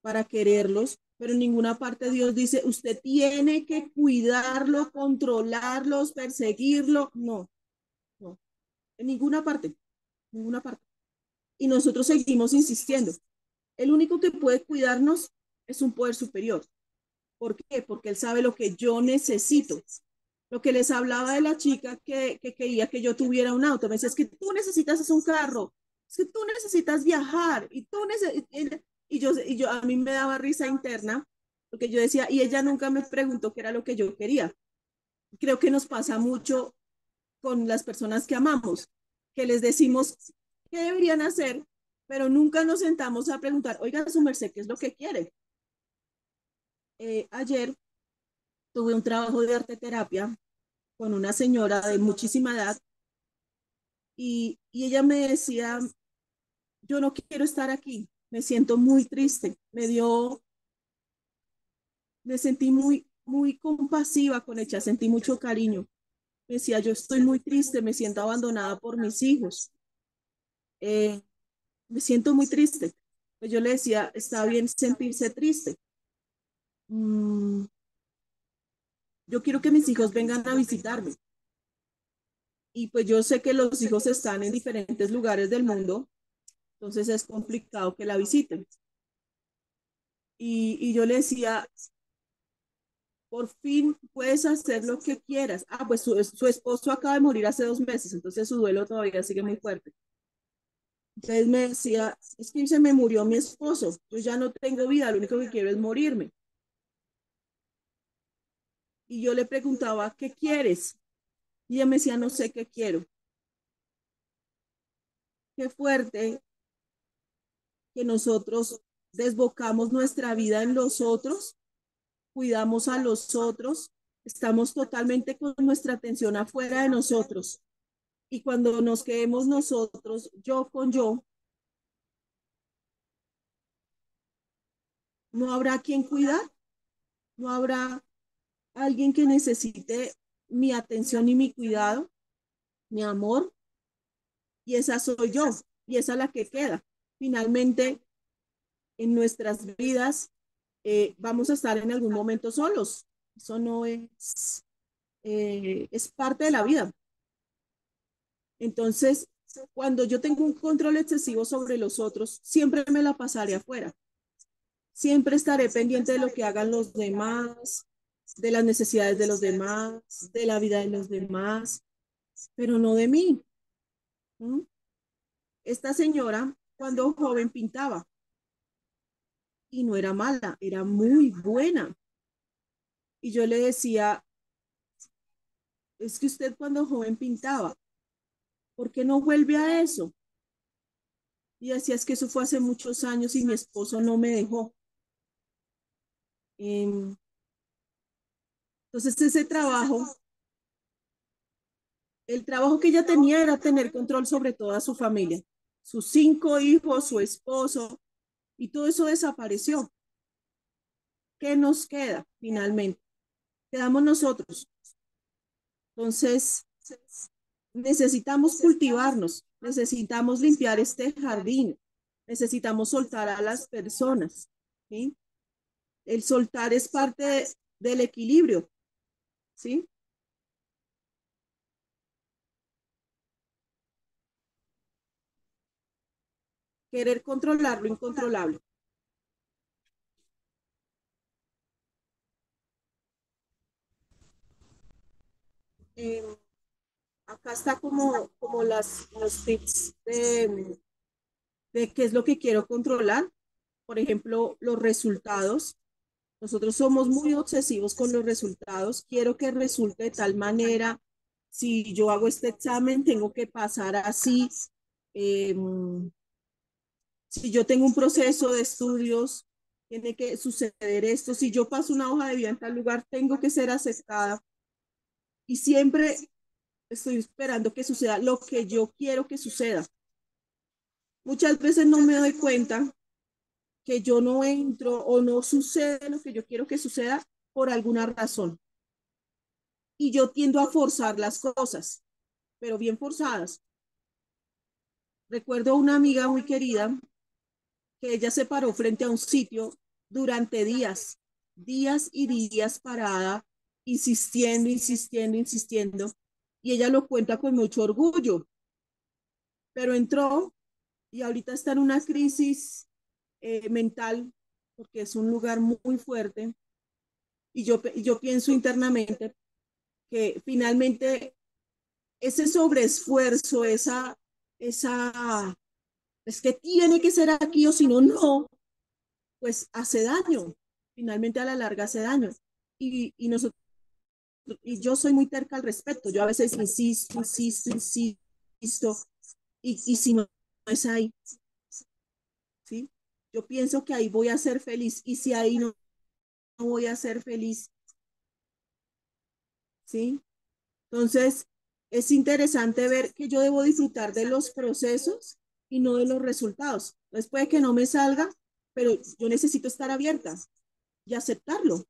para quererlos, pero en ninguna parte Dios dice, usted tiene que cuidarlo, controlarlos, perseguirlo. No, no, en ninguna parte. Y nosotros seguimos insistiendo. El único que puede cuidarnos es un poder superior. ¿Por qué? Porque Él sabe lo que yo necesito. Lo que les hablaba de la chica que quería que yo tuviera un auto. Me decía, es que tú necesitas un carro, es que tú necesitas viajar y tú necesitas... Y yo, a mí me daba risa interna, porque yo decía, y ella nunca me preguntó qué era lo que yo quería. Creo que nos pasa mucho con las personas que amamos, que les decimos qué deberían hacer, pero nunca nos sentamos a preguntar, oiga, su merced, ¿qué es lo que quiere? Ayer tuve un trabajo de arte terapia con una señora de muchísima edad y ella me decía, yo no quiero estar aquí, me siento muy triste, me sentí muy compasiva con ella, sentí mucho cariño. Me decía, yo estoy muy triste, me siento abandonada por mis hijos, eh, me siento muy triste. Pues yo le decía, está bien sentirse triste. Mm, yo quiero que mis hijos vengan a visitarme. Y pues yo sé que los hijos están en diferentes lugares del mundo, entonces es complicado que la visiten. Y yo le decía, por fin puedes hacer lo que quieras. Ah, pues su esposo acaba de morir hace 2 meses, entonces su duelo todavía sigue muy fuerte. Entonces me decía, es que se me murió mi esposo, yo ya no tengo vida, lo único que quiero es morirme. Y yo le preguntaba, ¿qué quieres? Y ella me decía, no sé qué quiero. Qué fuerte que nosotros desbocamos nuestra vida en los otros, cuidamos a los otros, estamos totalmente con nuestra atención afuera de nosotros. Y cuando nos quedemos nosotros, yo con yo, no habrá quien cuidar, no habrá alguien que necesite mi atención y mi cuidado, mi amor. y esa soy yo, y esa es la que queda. Finalmente, en nuestras vidas vamos a estar en algún momento solos. Eso no es parte de la vida. Entonces, cuando yo tengo un control excesivo sobre los otros, siempre me la pasaré afuera. Siempre estaré pendiente de lo que hagan los demás, de las necesidades de los demás, de la vida de los demás, pero no de mí. ¿Mm? Esta señora, cuando joven, pintaba y no era mala, era muy buena. Y yo le decía, es que usted cuando joven pintaba, ¿por qué no vuelve a eso? Y decía, es que eso fue hace muchos años y mi esposo no me dejó. Em, Entonces ese trabajo, el trabajo que ella tenía era tener control sobre toda su familia, sus 5 hijos, su esposo, y todo eso desapareció. ¿Qué nos queda finalmente? Quedamos nosotros. Entonces, necesitamos cultivarnos, necesitamos limpiar este jardín, necesitamos soltar a las personas, ¿sí? El soltar es parte del equilibrio, ¿sí? Querer controlar lo incontrolable. Eh, Acá está como los tips de qué es lo que quiero controlar. Por ejemplo, los resultados. Nosotros somos muy obsesivos con los resultados. Quiero que resulte de tal manera. Si yo hago este examen, tengo que pasar así. Eh, si yo tengo un proceso de estudios, tiene que suceder esto. Si yo paso una hoja de vida en tal lugar, tengo que ser aceptada. Y siempre estoy esperando que suceda lo que yo quiero que suceda. Muchas veces no me doy cuenta que yo no entro o no sucede lo que yo quiero que suceda por alguna razón. Y yo tiendo a forzar las cosas, pero bien forzadas. Recuerdo una amiga muy querida que ella se paró frente a un sitio durante días, días y días parada, insistiendo, insistiendo, insistiendo. Y ella lo cuenta con mucho orgullo, pero entró y ahorita está en una crisis mental porque es un lugar muy fuerte. Y yo pienso internamente que finalmente ese sobreesfuerzo, es que tiene que ser aquí o si no, no, pues hace daño. Finalmente a la larga hace daño. Nosotros, y yo soy muy terca al respecto. Yo a veces insisto, insisto, insisto, y si no es ahí, ¿sí? Yo pienso que ahí voy a ser feliz y si ahí no voy a ser feliz, ¿sí? Entonces, es interesante ver que yo debo disfrutar de los procesos y no de los resultados. Entonces, puede que no me salga, pero yo necesito estar abierta y aceptarlo,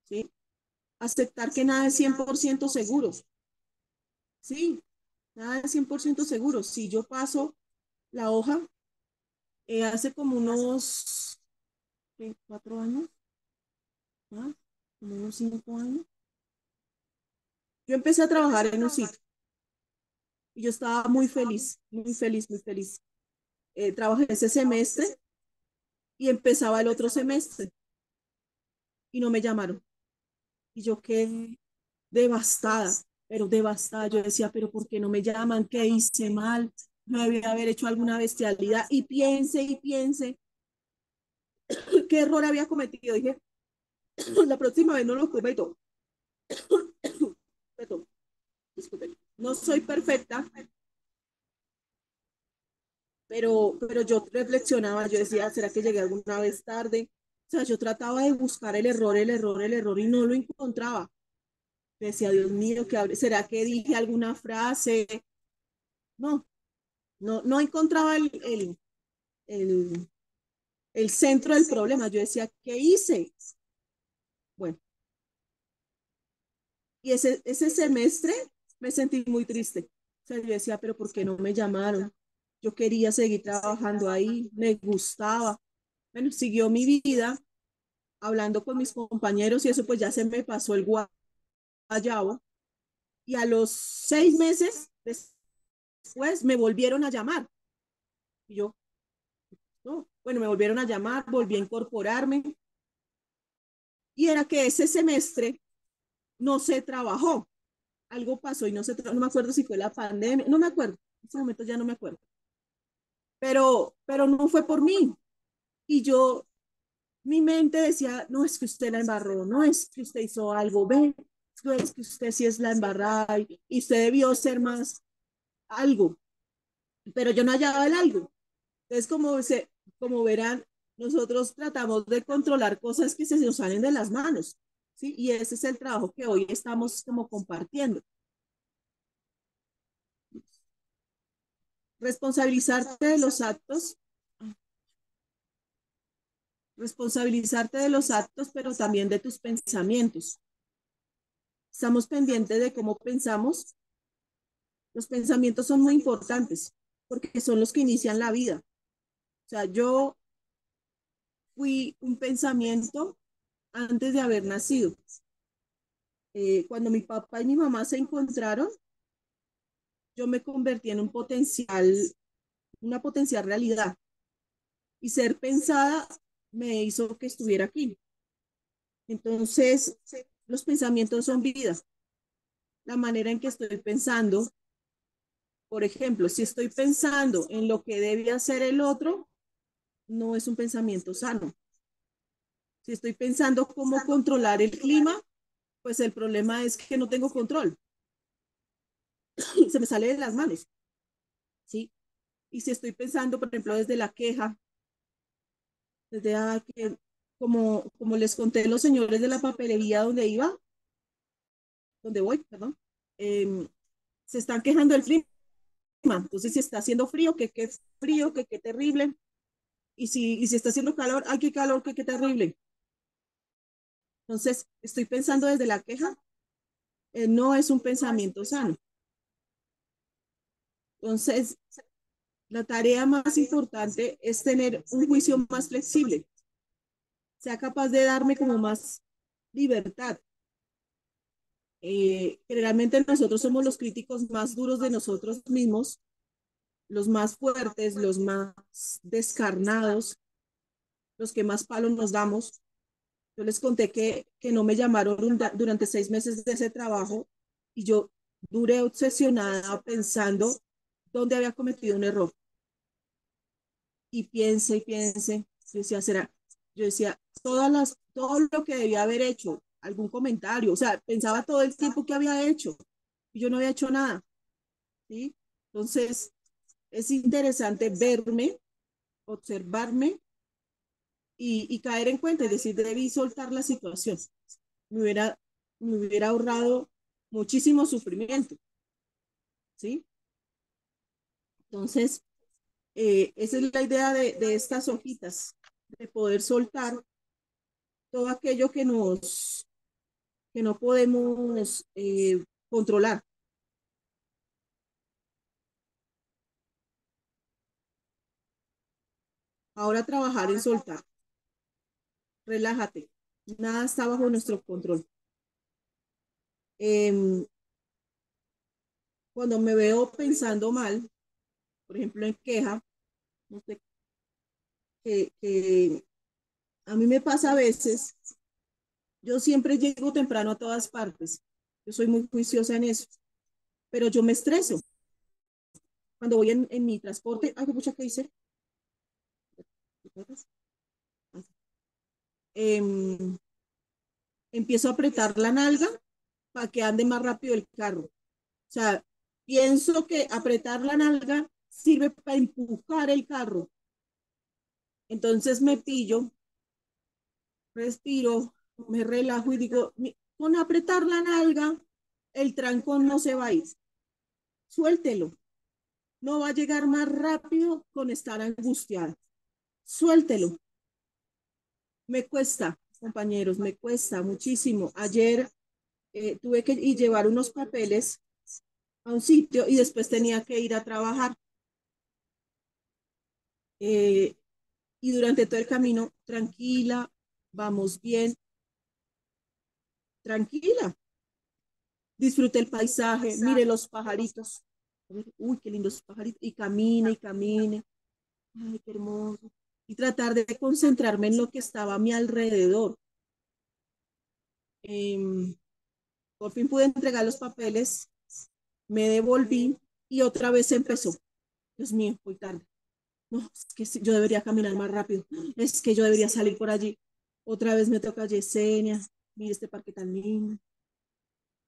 ¿sí? Aceptar que nada es 100% seguro, ¿sí? Nada es 100% seguro. Si yo paso la hoja, hace como unos 4 años, ¿ah? Como unos 5 años, yo empecé a trabajar en un sitio y yo estaba muy feliz, muy feliz, muy feliz. Trabajé ese semestre y empezaba el otro semestre y no me llamaron. Y yo quedé devastada, pero devastada. Yo decía, pero ¿por qué no me llaman? ¿Qué hice mal? No debía haber hecho alguna bestialidad. Y piense qué error había cometido. Dije, la próxima vez no lo cometo. Perdón, disculpen. No soy perfecta, pero yo reflexionaba, yo decía, ¿será que llegué alguna vez tarde? O sea, yo trataba de buscar el error, el error, el error y no lo encontraba. Decía, Dios mío, ¿será que dije alguna frase? No, no encontraba el, el centro del problema. Yo decía, ¿qué hice? Bueno, y ese semestre me sentí muy triste. O sea, yo decía, pero ¿por qué no me llamaron? Yo quería seguir trabajando ahí, me gustaba. Bueno, siguió mi vida hablando con mis compañeros y eso pues ya se me pasó el guayabo. Y a los 6 meses después me volvieron a llamar. Y yo, no, bueno, me volvieron a llamar, volví a incorporarme. Y era que ese semestre no se trabajó. Algo pasó y no me acuerdo si fue la pandemia, no me acuerdo. En ese momento ya no me acuerdo. Pero no fue por mí. Y yo, mi mente decía, no es que usted la embarró, no es que usted hizo algo, ve, no es que usted sí es la embarrada y usted debió ser más algo, pero yo no hallaba el algo. Entonces, como verán, nosotros tratamos de controlar cosas que se nos salen de las manos, ¿sí? Y ese es el trabajo que hoy estamos como compartiendo. Responsabilizarte de los actos, responsabilizarte de los actos, pero también de tus pensamientos. Estamos pendientes de cómo pensamos. Los pensamientos son muy importantes porque son los que inician la vida. O sea, yo fui un pensamiento antes de haber nacido. Cuando mi papá y mi mamá se encontraron, yo me convertí en una potencial realidad. Y ser pensada me hizo que estuviera aquí. Entonces, los pensamientos son vida. La manera en que estoy pensando, por ejemplo, si estoy pensando en lo que debe hacer el otro, no es un pensamiento sano. Si estoy pensando cómo controlar el clima, pues el problema es que no tengo control. Se me sale de las manos, ¿sí? Y si estoy pensando, por ejemplo, desde la queja, desde que, como les conté los señores de la papelería donde voy, perdón, eh, se están quejando del clima. Entonces, si está haciendo frío, que qué frío, que qué terrible. Y si está haciendo calor, ay, qué calor, que qué terrible. Entonces, estoy pensando desde la queja, no es un pensamiento sano. Entonces, la tarea más importante es tener un juicio más flexible, sea capaz de darme como más libertad. Generalmente nosotros somos los críticos más duros de nosotros mismos, los más fuertes, los más descarnados, los que más palos nos damos. Yo les conté que no me llamaron durante 6 meses de ese trabajo y yo duré obsesionada pensando dónde había cometido un error. Y piense y piense. Yo decía, será, yo decía, todo lo que debía haber hecho, algún comentario, o sea, pensaba todo el tiempo que había hecho y yo no había hecho nada, ¿sí? Entonces, es interesante verme, observarme y caer en cuenta, es decir, debí soltar la situación. Me hubiera, me hubiera ahorrado muchísimo sufrimiento, ¿sí? Entonces, esa es la idea de estas hojitas, de poder soltar todo aquello que no podemos controlar. Ahora trabajar en soltar. Relájate. Nada está bajo nuestro control. Em, Cuando me veo pensando mal, por ejemplo en queja, no sé, que a mí me pasa a veces, yo siempre llego temprano a todas partes. Yo soy muy juiciosa en eso, pero yo me estreso. Cuando voy en mi transporte, ay, mucha que hice. Em, Empiezo a apretar la nalga para que ande más rápido el carro. O sea, pienso que apretar la nalga sirve para empujar el carro. Entonces me pillo, respiro, me relajo y digo, con apretar la nalga, el trancón no se va a ir. Suéltelo. No va a llegar más rápido con estar angustiada. Suéltelo. Me cuesta, compañeros, me cuesta muchísimo. Ayer tuve que llevar unos papeles a un sitio y después tenía que ir a trabajar. Eh, y durante todo el camino, tranquila, vamos bien, tranquila. Disfrute el paisaje, mire los pajaritos. Uy, qué lindos pajaritos. Y camine y camine. Ay, qué hermoso. Y tratar de concentrarme en lo que estaba a mi alrededor. Eh, por fin pude entregar los papeles, me devolví y otra vez empezó. Dios mío, muy tarde. No, es que yo debería caminar más rápido. Es que yo debería salir por allí. Otra vez me toca Yesenia. Mire este parque tan lindo.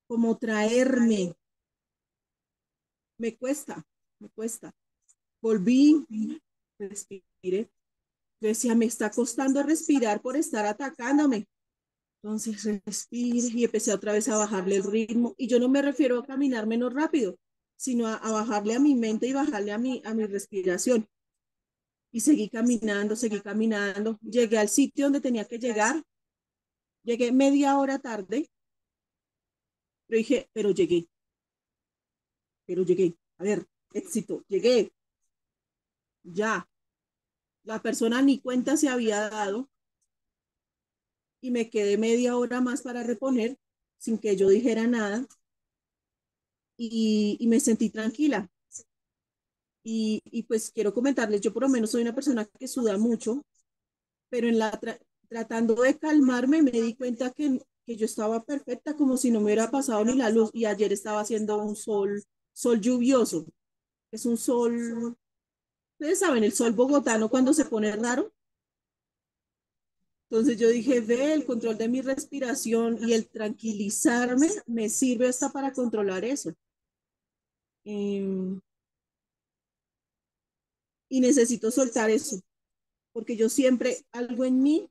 Como traerme. Me cuesta, me cuesta. Volví, respiré. Yo decía, me está costando respirar por estar atacándome. Entonces respire y empecé otra vez a bajarle el ritmo. Y yo no me refiero a caminar menos rápido, sino a bajarle a mi mente y bajarle a mi respiración. Y seguí caminando, seguí caminando. Llegué al sitio donde tenía que llegar. Llegué media hora tarde, pero dije, pero llegué. A ver, éxito, llegué. Ya. La persona ni cuenta se había dado y me quedé media hora más para reponer sin que yo dijera nada y me sentí tranquila. Y pues quiero comentarles, yo por lo menos soy una persona que suda mucho, pero tratando de calmarme me di cuenta que yo estaba perfecta, como si no me hubiera pasado ni la luz. Y ayer estaba haciendo un sol lluvioso. Es un sol, ustedes saben, el sol bogotano cuando se pone raro. Entonces yo dije, ve, el control de mi respiración y el tranquilizarme me sirve hasta para controlar eso. Em, y necesito soltar eso, porque yo siempre, algo en mí,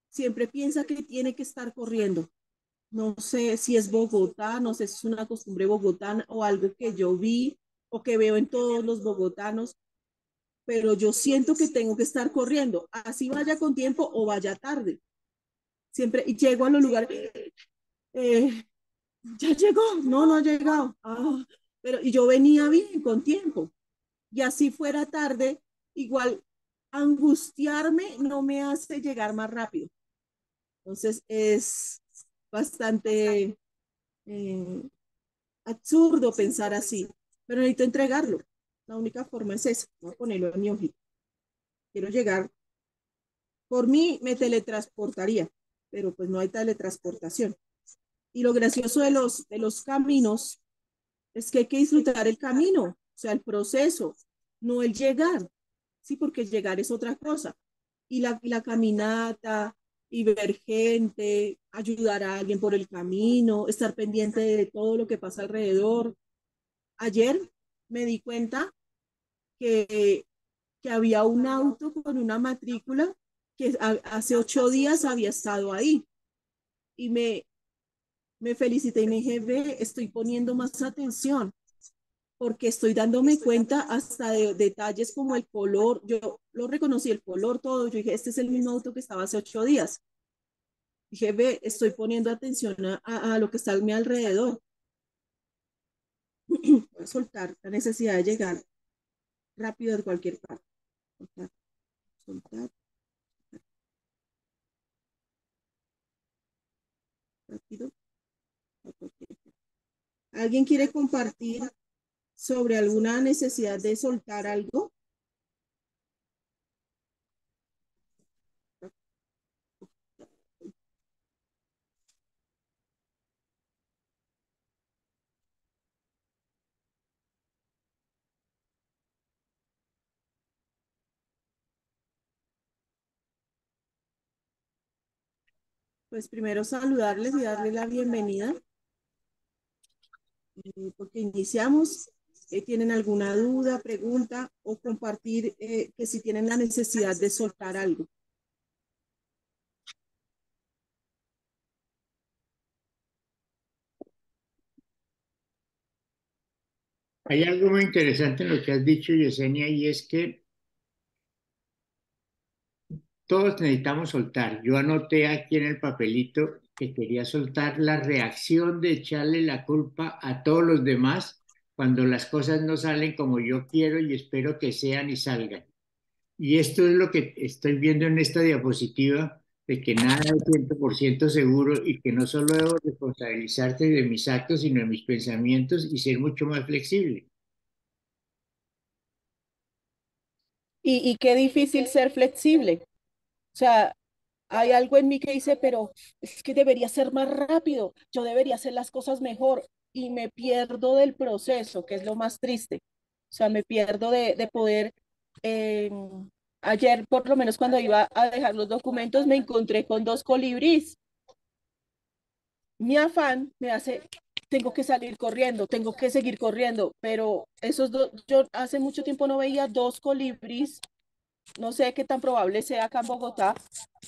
siempre piensa que tiene que estar corriendo. No sé si es Bogotá, no sé si es una costumbre bogotana o algo que yo vi o que veo en todos los bogotanos, pero yo siento que tengo que estar corriendo, así vaya con tiempo o vaya tarde. Siempre y llego a los lugares, eh, ya llegó, no, no ha llegado. Ah, pero y yo venía bien con tiempo. Y así fuera tarde, igual angustiarme no me hace llegar más rápido. Entonces es bastante eh, absurdo pensar así, pero necesito entregarlo. La única forma es esa, voy a ponerlo en mi hojita. Quiero llegar, por mí me teletransportaría, pero pues no hay teletransportación. Y lo gracioso de los caminos es que hay que disfrutar el camino, o sea, el proceso, no el llegar, sí, porque llegar es otra cosa. Y la caminata, y ver gente, ayudar a alguien por el camino, estar pendiente de todo lo que pasa alrededor. Ayer me di cuenta que, que había un auto con una matrícula que hace 8 días había estado ahí y me felicité y me dije, ve, estoy poniendo más atención porque estoy dándome cuenta hasta de detalles como el color, yo lo reconocí, el color, todo, yo dije, este es el mismo auto que estaba hace 8 días. Dije, ve, estoy poniendo atención a lo que está a mi alrededor. Voy a soltar la necesidad de llegar rápido de cualquier parte. Soltar, soltar, rápido a cualquier parte. ¿Alguien quiere compartir sobre alguna necesidad de soltar algo? Pues primero saludarles y darles la bienvenida, porque iniciamos. ¿Tienen alguna duda, pregunta o compartir que si tienen la necesidad de soltar algo? Hay algo muy interesante en lo que has dicho, Yesenia, y es que todos necesitamos soltar. Yo anoté aquí en el papelito que quería soltar la reacción de echarle la culpa a todos los demás cuando las cosas no salen como yo quiero y espero que sean y salgan. Y esto es lo que estoy viendo en esta diapositiva, de que nada es 100% seguro y que no solo debo responsabilizarte de mis actos, sino de mis pensamientos y ser mucho más flexible. Y qué difícil ser flexible. O sea, hay algo en mí que dice, pero es que debería ser más rápido, yo debería hacer las cosas mejor y me pierdo del proceso, que es lo más triste. O sea, me pierdo de poder. eh, Ayer, por lo menos cuando iba a dejar los documentos, me encontré con dos colibríes. Mi afán me hace, tengo que salir corriendo, tengo que seguir corriendo, pero esos dos, yo hace mucho tiempo no veía dos colibríes, no sé qué tan probable sea acá en Bogotá,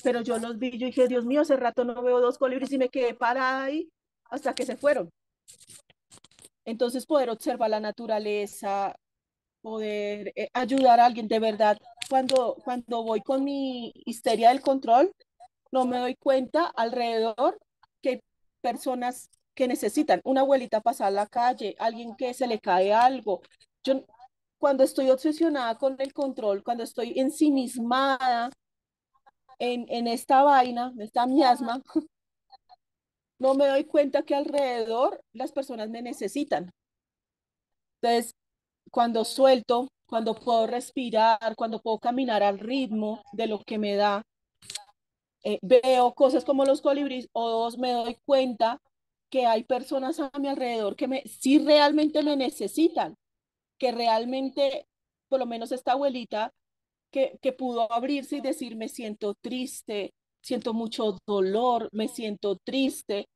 pero yo los vi, yo dije, Dios mío, hace rato no veo dos colibríes y me quedé parada ahí hasta que se fueron. Entonces poder observar la naturaleza, poder ayudar a alguien de verdad. Cuando voy con mi histeria del control, no me doy cuenta alrededor que hay personas que necesitan, una abuelita pasar la calle, alguien que se le cae algo. Yo, cuando estoy obsesionada con el control, cuando estoy ensimismada en esta vaina, esta miasma, no me doy cuenta que alrededor las personas me necesitan. Entonces, cuando suelto, cuando puedo respirar, cuando puedo caminar al ritmo de lo que me da, veo cosas como los colibríes o dos, me doy cuenta que hay personas a mi alrededor que sí realmente me necesitan, que realmente, por lo menos esta abuelita, que pudo abrirse y decir, me siento triste, siento mucho dolor, me siento triste.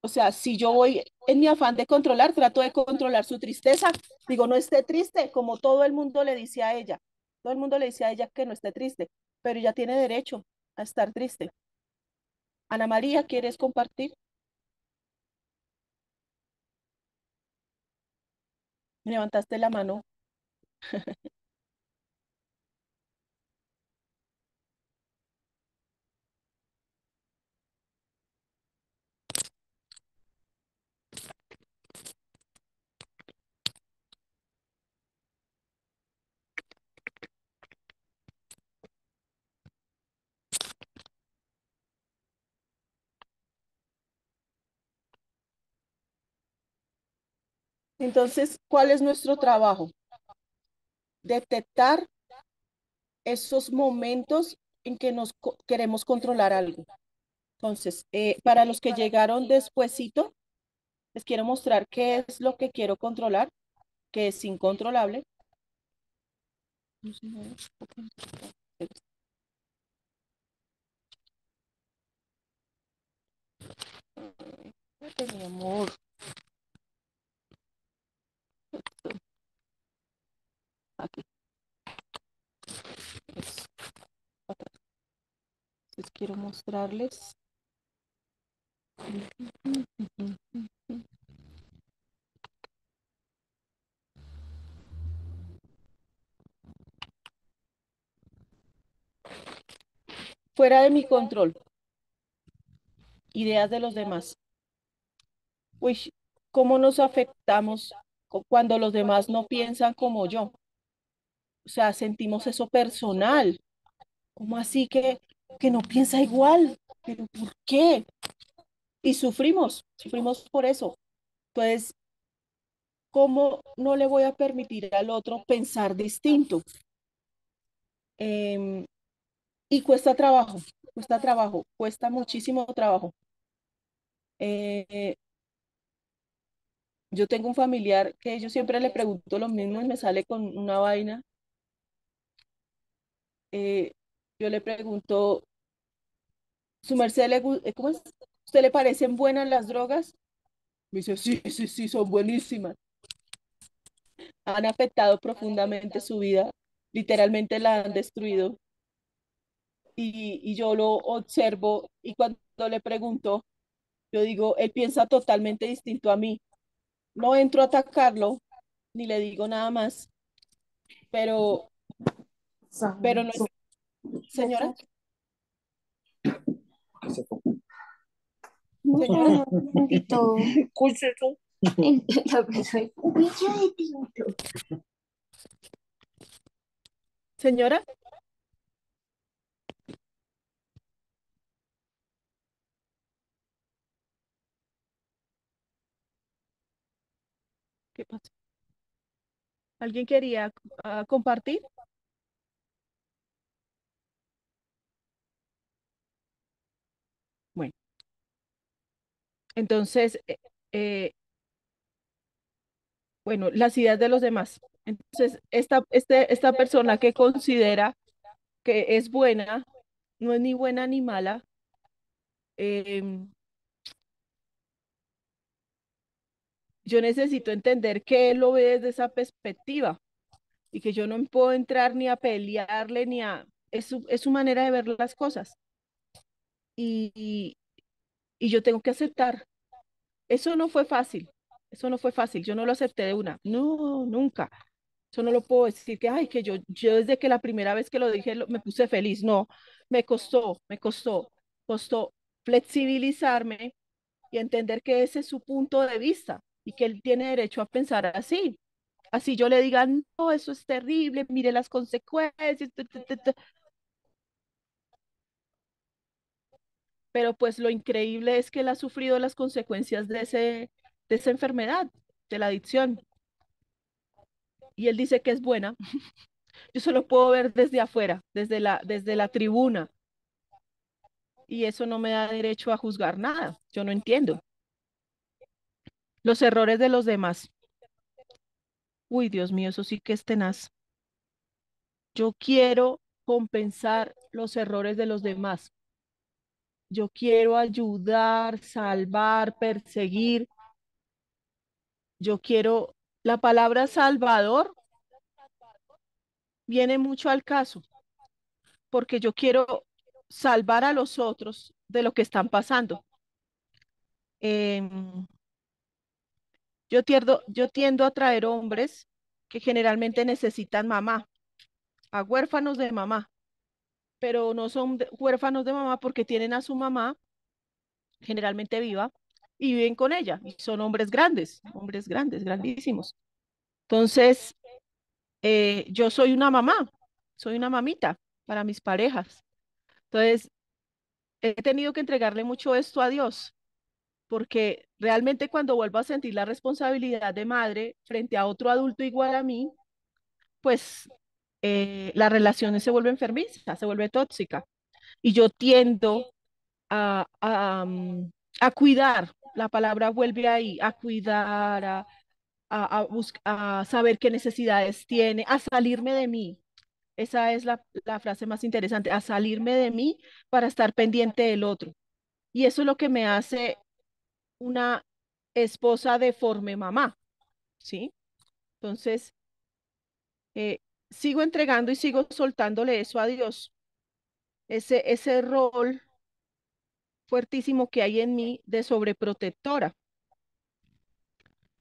O sea, si yo voy en mi afán de controlar, trato de controlar su tristeza. Digo, no esté triste, como todo el mundo le dice a ella. Todo el mundo le dice a ella que no esté triste, pero ella tiene derecho a estar triste. Ana María, ¿quieres compartir? Me levantaste la mano. Entonces, ¿cuál es nuestro trabajo? Detectar esos momentos en que queremos controlar algo. Entonces, para los que llegaron despuesito, les quiero mostrar qué es lo que quiero controlar, que es incontrolable. Mi amor. Aquí. Entonces, quiero mostrarles. Fuera de mi control, ideas de los demás. Uy, ¿cómo nos afectamos cuando los demás no piensan como yo? O sea, sentimos eso personal. ¿Cómo así que no piensa igual? ¿Pero por qué? Y sufrimos por eso. Entonces, ¿cómo no le voy a permitir al otro pensar distinto? Em, y cuesta muchísimo trabajo. Eh, yo tengo un familiar que yo siempre le pregunto lo mismo y me sale con una vaina. Eh, yo le pregunto, ¿su merced cómo es? ¿Usted le parecen buenas las drogas? Me dice, sí, sí, sí, son buenísimas. Han afectado profundamente su vida, literalmente la han destruido. Y yo lo observo y cuando le pregunto, yo digo, él piensa totalmente distinto a mí. No entro a atacarlo, ni le digo nada más, pero, pero no es, señora, señora, Invito. Lo que soy un bicho de tinto. Señora, ¿qué pasa? ¿Alguien quería compartir? Bueno, entonces, eh, bueno, las ideas de los demás. Entonces, esta persona que considera que es buena, no es ni buena ni mala, em, yo necesito entender que él lo ve desde esa perspectiva y que yo no puedo entrar ni a pelearle ni a... es su manera de ver las cosas y, y, y yo tengo que aceptar. Eso no fue fácil, eso no fue fácil, yo no lo acepté de una, no, nunca. Eso no lo puedo decir que, ay, que yo desde que la primera vez que lo dije me puse feliz. No, costó flexibilizarme y entender que ese es su punto de vista y que él tiene derecho a pensar así. Así yo le diga, no, eso es terrible, mire las consecuencias, pero pues lo increíble es que él ha sufrido las consecuencias de esa enfermedad, de la adicción, y él dice que es buena. Yo solo puedo ver desde afuera, desde la tribuna, y eso no me da derecho a juzgar nada. Yo no entiendo. Los errores de los demás. Uy, Dios mío, eso sí que es tenaz. Yo quiero compensar los errores de los demás. Yo quiero ayudar, salvar, perseguir. Yo quiero, la palabra salvador viene mucho al caso, porque yo quiero salvar a los otros de lo que están pasando. Em, yo tiendo a traer hombres que generalmente necesitan mamá, a huérfanos de mamá, pero no son huérfanos de mamá porque tienen a su mamá generalmente viva y viven con ella. Y son hombres grandes, grandísimos. Entonces, yo soy una mamá, soy una mamita para mis parejas. Entonces, he tenido que entregarle mucho esto a Dios, porque realmente cuando vuelvo a sentir la responsabilidad de madre frente a otro adulto igual a mí, pues la relación se vuelve enfermiza, se vuelve tóxica. Y yo tiendo a cuidar, la palabra vuelve ahí, a cuidar, a saber qué necesidades tiene, a salirme de mí. Esa es la frase más interesante, a salirme de mí para estar pendiente del otro. Y eso es lo que me hace una esposa deforme mamá, ¿sí? Entonces, eh, sigo entregando y sigo soltándole eso a Dios, ese rol fuertísimo que hay en mí de sobreprotectora.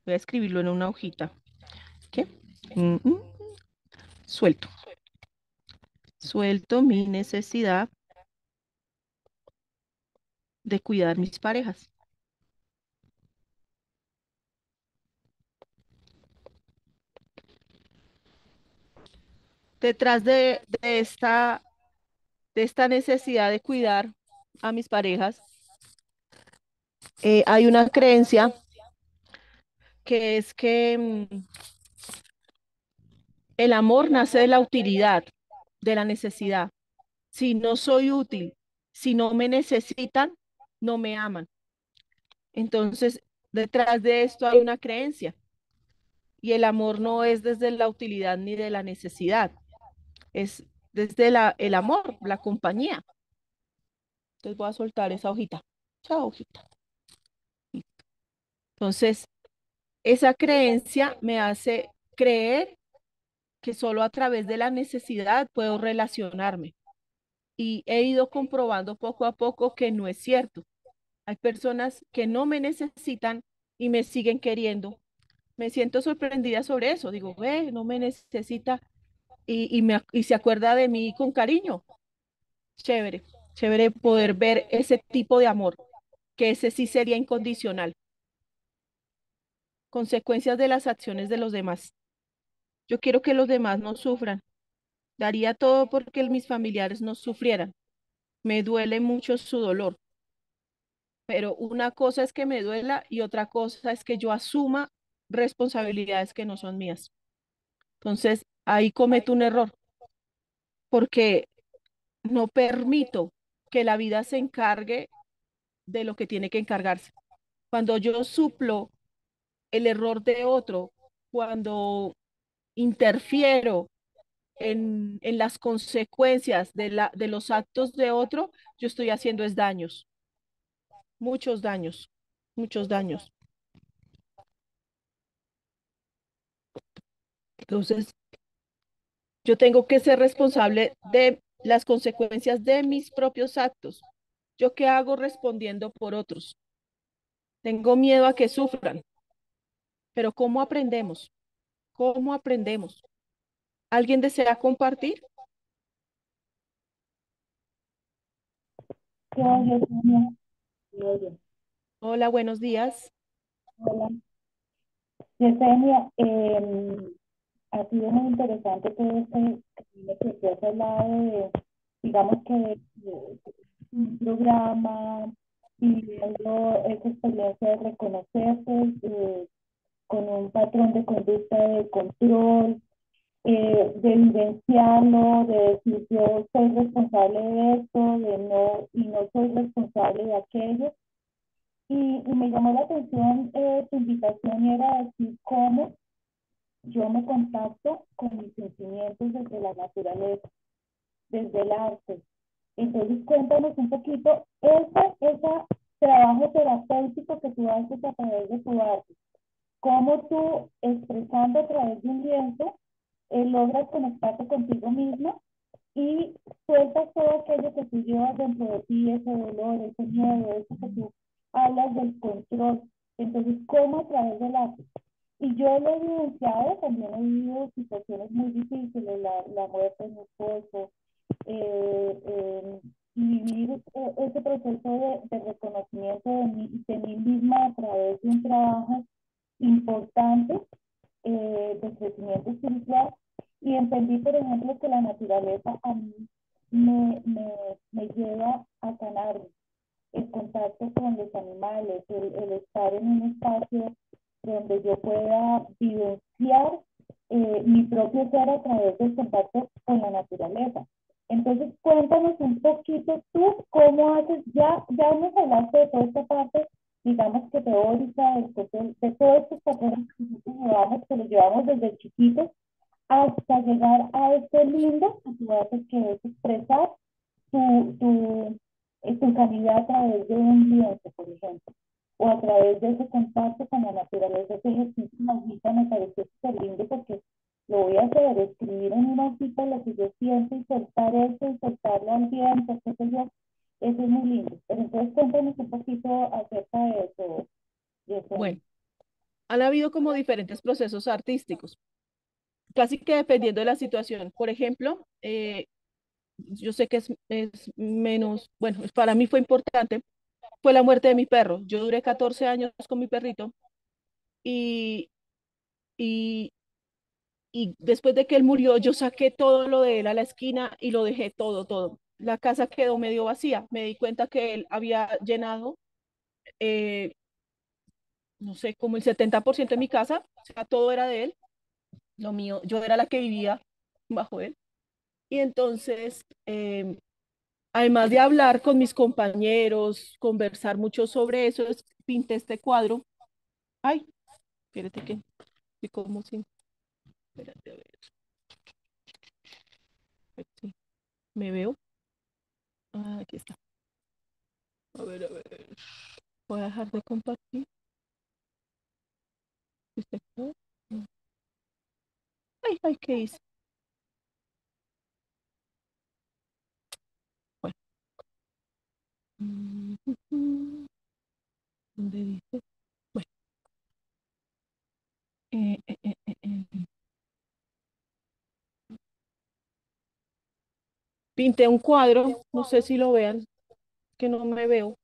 Voy a escribirlo en una hojita. ¿Qué? Mm, mm. Suelto. Suelto mi necesidad de cuidar mis parejas. Detrás de esta necesidad de cuidar a mis parejas, hay una creencia que es que el amor nace de la utilidad, de la necesidad. Si no soy útil, si no me necesitan, no me aman. Entonces, detrás de esto hay una creencia y el amor no es desde la utilidad ni de la necesidad, es desde el amor, la compañía. Entonces voy a soltar esa hojita. Chao, hojita. Entonces, esa creencia me hace creer que solo a través de la necesidad puedo relacionarme. Y he ido comprobando poco a poco que no es cierto. Hay personas que no me necesitan y me siguen queriendo. Me siento sorprendida sobre eso. Digo, ve, no me necesita y se acuerda de mí con cariño. Chévere, chévere poder ver ese tipo de amor, que ese sí sería incondicional. consecuencias de las acciones de los demás. Yo quiero que los demás no sufran. Daría todo porque mis familiares no sufrieran. Me duele mucho su dolor, pero una cosa es que me duela y otra cosa es que yo asuma responsabilidades que no son mías. Entonces, ahí cometo un error porque no permito que la vida se encargue de lo que tiene que encargarse. Cuando yo suplo el error de otro, cuando interfiero en las consecuencias de los actos de otro, yo estoy haciendo es daños, muchos daños, muchos daños. Entonces, yo tengo que ser responsable de las consecuencias de mis propios actos. ¿Yo qué hago respondiendo por otros? Tengo miedo a que sufran, pero ¿cómo aprendemos? ¿Cómo aprendemos? ¿Alguien desea compartir? Hola, Sonia. Hola. Hola, buenos días. Hola. Yesenia, ha sido muy interesante todo este camino que tú has hablado de, digamos que un programa, viviendo esa experiencia de reconocerse con un patrón de conducta de control, de vivenciarlo, de decir yo soy responsable de esto, de no, y no soy responsable de aquello. Y me llamó la atención tu invitación y era decir cómo yo me contacto con mis sentimientos desde la naturaleza, desde el arte. Entonces cuéntanos un poquito ese trabajo terapéutico que tú haces a través de tu arte. Cómo tú, expresando a través de un lienzo, logras conectarte contigo mismo y sueltas todo aquello que tú llevas dentro de ti, ese dolor, ese miedo, eso que tú hablas del control. Entonces, ¿cómo a través del arte? Y yo lo he vivenciado, también he vivido situaciones muy difíciles, la muerte de mi esposo, y vivir ese proceso de reconocimiento de mí misma a través de un trabajo importante de crecimiento espiritual. Y entendí, por ejemplo, que la naturaleza a mí me lleva a sanarme, el contacto con los animales, el estar en un espacio donde yo pueda vivenciar mi propio ser a través del contacto con la naturaleza. Entonces, cuéntanos un poquito tú cómo haces, ya nos hablaste de toda esta parte, digamos que teórica, de todos estos patrones que nosotros llevamos, que los llevamos desde chiquitos, hasta llegar a este lindo que tú haces, que es expresar tu, tu, tu calidad a través de un lienzo, por ejemplo, o a través de ese contacto con la naturaleza. Ese ejercicio en hojita me pareció súper lindo porque lo voy a hacer, escribir en una hojita lo que yo siento y soltar eso y soltarlo al viento, qué sé yo. Eso es muy lindo. Pero entonces cuéntanos un poquito acerca de eso. Bueno, han habido como diferentes procesos artísticos, casi que dependiendo de la situación. Por ejemplo, yo sé que es menos, bueno, para mí fue importante, fue la muerte de mi perro. Yo duré 14 años con mi perrito y, y, y después de que él murió, yo saqué todo lo de él a la esquina y lo dejé todo, todo. La casa quedó medio vacía. Me di cuenta que él había llenado, eh, no sé, como el 70% de mi casa, o sea, todo era de él. Lo mío, yo era la que vivía bajo él. Y entonces, además de hablar con mis compañeros, conversar mucho sobre eso, pinté este cuadro. Ay, espérate que, y como si, espérate, a ver si me veo. Ah, aquí está. A ver, a ver. Voy a dejar de compartir. ¿Este cuadro? Ay, ay, ¿qué hice? Bueno. ¿Dónde dice? Bueno. eh, eh, eh, eh, eh. Pinté un cuadro, no sé si lo vean, que no me veo.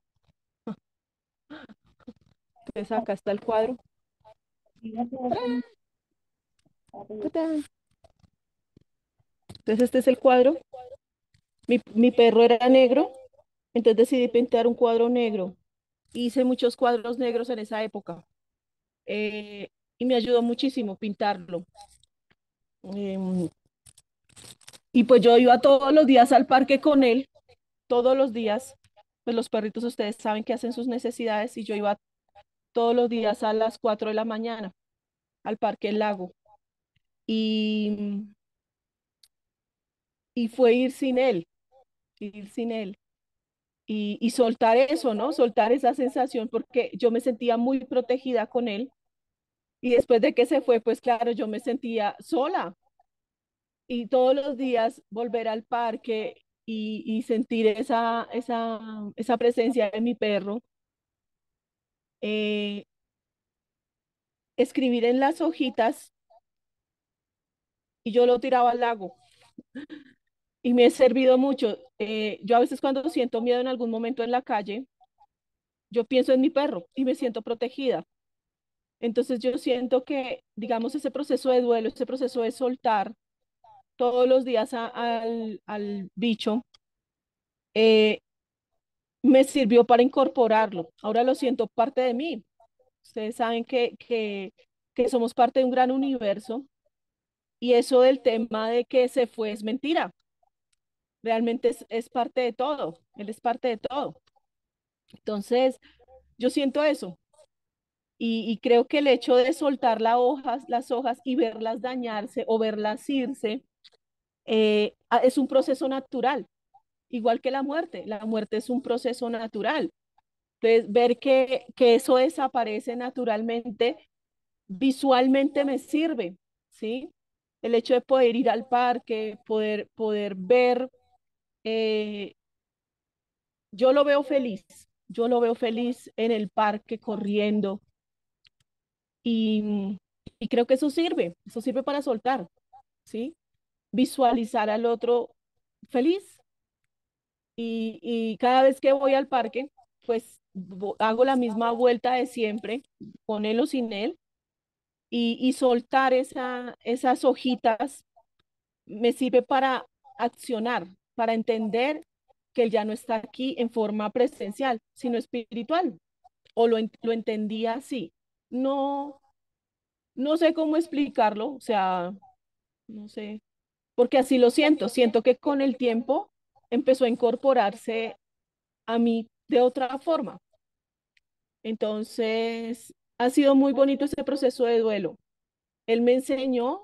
Entonces acá está el cuadro. Fíjate eso, arriba. ¡Tarán! Entonces este es el cuadro. Mi perro era negro, entonces decidí pintar un cuadro negro. Hice muchos cuadros negros en esa época eh, y me ayudó muchísimo pintarlo. Em, y pues yo iba todos los días al parque con él, todos los días. Pues los perritos ustedes saben que hacen sus necesidades y yo iba todos los días a las 4 de la mañana al Parque El Lago. Y, y fue ir sin él y soltar eso, ¿no? Soltar esa sensación porque yo me sentía muy protegida con él y después de que se fue, pues claro, yo me sentía sola y todos los días volver al parque y sentir esa presencia de mi perro, eh, escribir en las hojitas y yo lo tiraba al lago y me ha servido mucho. Yo a veces cuando siento miedo en algún momento en la calle, yo pienso en mi perro y me siento protegida. Entonces yo siento que, digamos, ese proceso de duelo, ese proceso de soltar todos los días al bicho, eh, me sirvió para incorporarlo. Ahora lo siento parte de mí. Ustedes saben que somos parte de un gran universo y eso del tema de que se fue es mentira. Realmente es parte de todo. Él es parte de todo. Entonces, yo siento eso. Y creo que el hecho de soltar las hojas y verlas dañarse o verlas irse, es un proceso natural, igual que la muerte. La muerte es un proceso natural. Entonces, ver que eso desaparece naturalmente, visualmente me sirve, ¿sí? El hecho de poder ir al parque, poder ver, eh, yo lo veo feliz en el parque corriendo y, y creo que eso sirve para soltar, ¿sí? Visualizar al otro feliz y cada vez que voy al parque, pues hago la misma vuelta de siempre, con él o sin él, y soltar esas hojitas me sirve para accionar, para entender que él ya no está aquí en forma presencial, sino espiritual, o lo entendía así. No, no sé cómo explicarlo, o sea, no sé, porque así lo siento, siento que con el tiempo empezó a incorporarse a mí de otra forma. Entonces, ha sido muy bonito ese proceso de duelo. Él me enseñó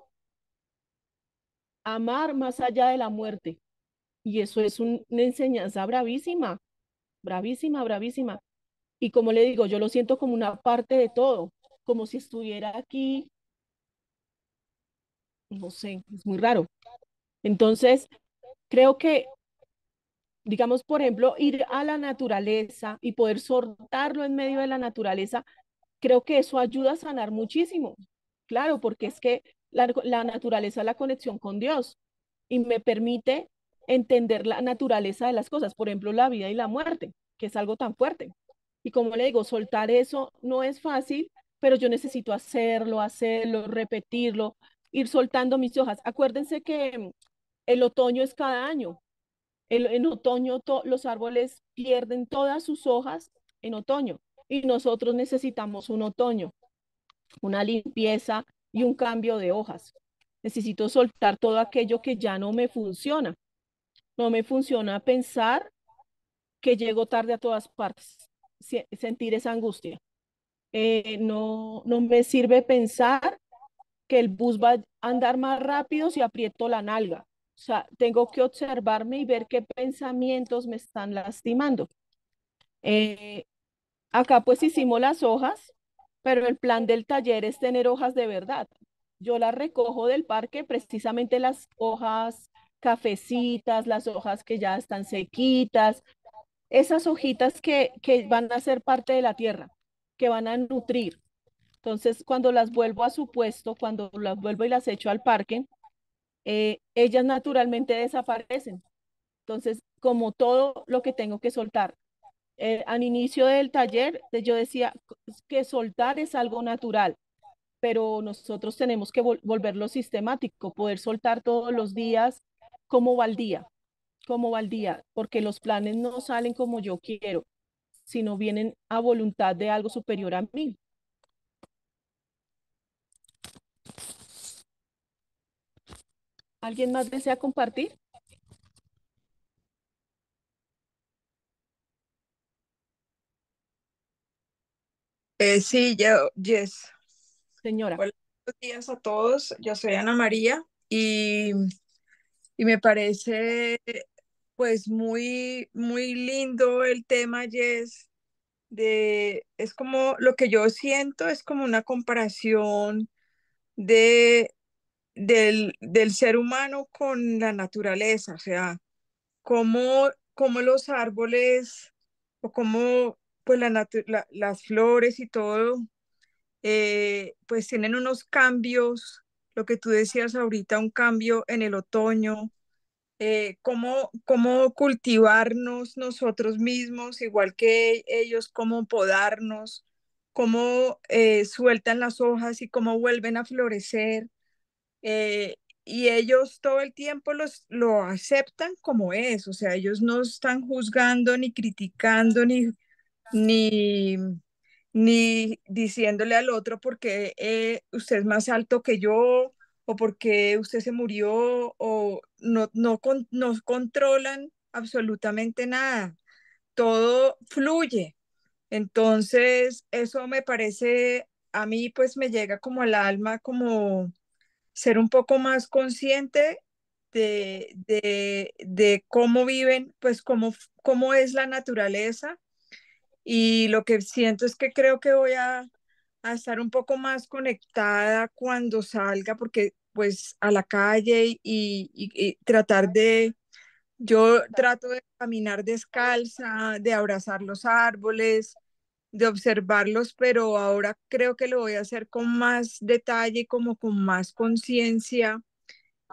a amar más allá de la muerte y eso es una enseñanza bravísima, bravísima, bravísima. Y como le digo, yo lo siento como una parte de todo, como si estuviera aquí, no sé, es muy raro. Entonces, creo que, digamos, por ejemplo, ir a la naturaleza y poder soltarlo en medio de la naturaleza, creo que eso ayuda a sanar muchísimo. Claro, porque es que la naturaleza es la conexión con Dios y me permite entender la naturaleza de las cosas, por ejemplo, la vida y la muerte, que es algo tan fuerte. Y como le digo, soltar eso no es fácil, pero yo necesito hacerlo, repetirlo, ir soltando mis hojas. Acuérdense que el otoño es cada año. En otoño los árboles pierden todas sus hojas en otoño y nosotros necesitamos un otoño, una limpieza y un cambio de hojas. Necesito soltar todo aquello que ya no me funciona. No me funciona pensar que llego tarde a todas partes, sentir esa angustia. No me sirve pensar que el bus va a andar más rápido si aprieto la nalga. O sea, tengo que observarme y ver qué pensamientos me están lastimando. Eh, Acá pues hicimos las hojas, pero el plan del taller es tener hojas de verdad. Yo las recojo del parque, precisamente las hojas cafecitas, las hojas que ya están sequitas, esas hojitas que van a ser parte de la tierra, que van a nutrir. Entonces, cuando las vuelvo a su puesto, cuando las vuelvo y las echo al parque, ellas naturalmente desaparecen. Entonces, como todo lo que tengo que soltar. Al inicio del taller, yo decía que soltar es algo natural. pero nosotros tenemos que volverlo sistemático, poder soltar todos los días cómo va el día, cómo va el día, porque los planes no salen como yo quiero, sino vienen a voluntad de algo superior a mí. ¿Alguien más desea compartir? Sí, Yes. Señora. Hola, buenos días a todos. Yo soy Ana María y me parece pues muy lindo el tema, Yes, es como lo que yo siento, es como una comparación de, del ser humano con la naturaleza, o sea, cómo los árboles o cómo pues las flores y todo pues tienen unos cambios, lo que tú decías ahorita, un cambio en el otoño, cómo cultivarnos nosotros mismos, igual que ellos, cómo podarnos, cómo sueltan las hojas y cómo vuelven a florecer. Y ellos todo el tiempo lo aceptan como es, o sea, ellos no están juzgando ni criticando ni, ni diciéndole al otro porque usted es más alto que yo o porque usted se murió o no controlan absolutamente nada. Todo fluye. Entonces, eso me parece, a mí pues me llega como al alma, como ser un poco más consciente de cómo viven, pues cómo es la naturaleza y lo que siento es que creo que voy a estar un poco más conectada cuando salga, porque pues a la calle y tratar yo trato de caminar descalza, de abrazar los árboles, de observarlos, pero ahora creo que lo voy a hacer con más detalle, como con más conciencia,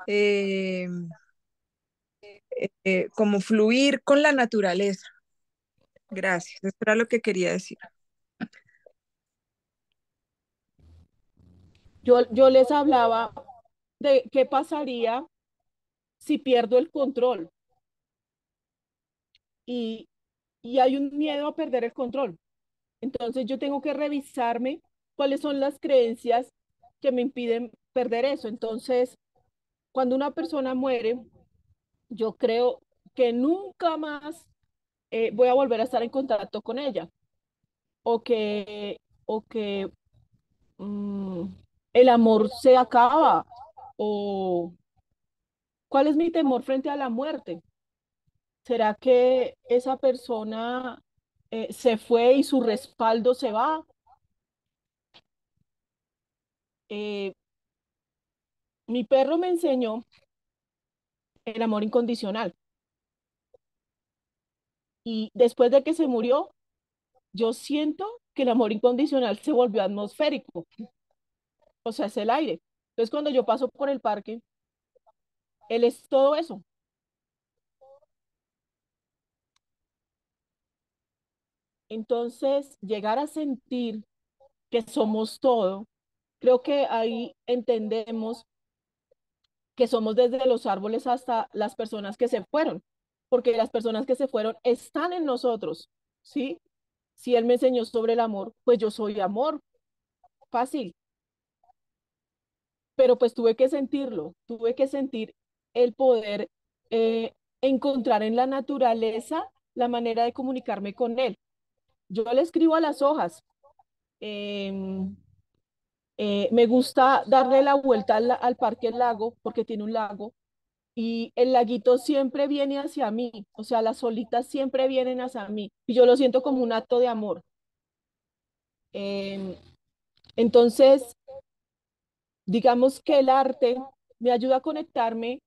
eh, como fluir con la naturaleza. Gracias, eso era lo que quería decir. Yo les hablaba de qué pasaría si pierdo el control y, y hay un miedo a perder el control. Entonces yo tengo que revisarme cuáles son las creencias que me impiden perder eso. Entonces, cuando una persona muere, yo creo que nunca más voy a volver a estar en contacto con ella o que mm, el amor se acaba o cuál es mi temor frente a la muerte. ¿Será que esa persona se fue y su respaldo se va? Eh, Mi perro me enseñó el amor incondicional y después de que se murió, yo siento que el amor incondicional se volvió atmosférico, o sea, es el aire. Entonces, cuando yo paso por el parque, él es todo eso. Entonces, llegar a sentir que somos todo, creo que ahí entendemos que somos desde los árboles hasta las personas que se fueron, porque las personas que se fueron están en nosotros, ¿sí? Si él me enseñó sobre el amor, pues yo soy amor, fácil, pero pues tuve que sentirlo, tuve que sentir el poder encontrar en la naturaleza la manera de comunicarme con él. Yo le escribo a las hojas, eh, me gusta darle la vuelta al parque El Lago, porque tiene un lago, y el laguito siempre viene hacia mí, o sea, las olitas siempre vienen hacia mí, y yo lo siento como un acto de amor. Eh, entonces, digamos que el arte me ayuda a conectarme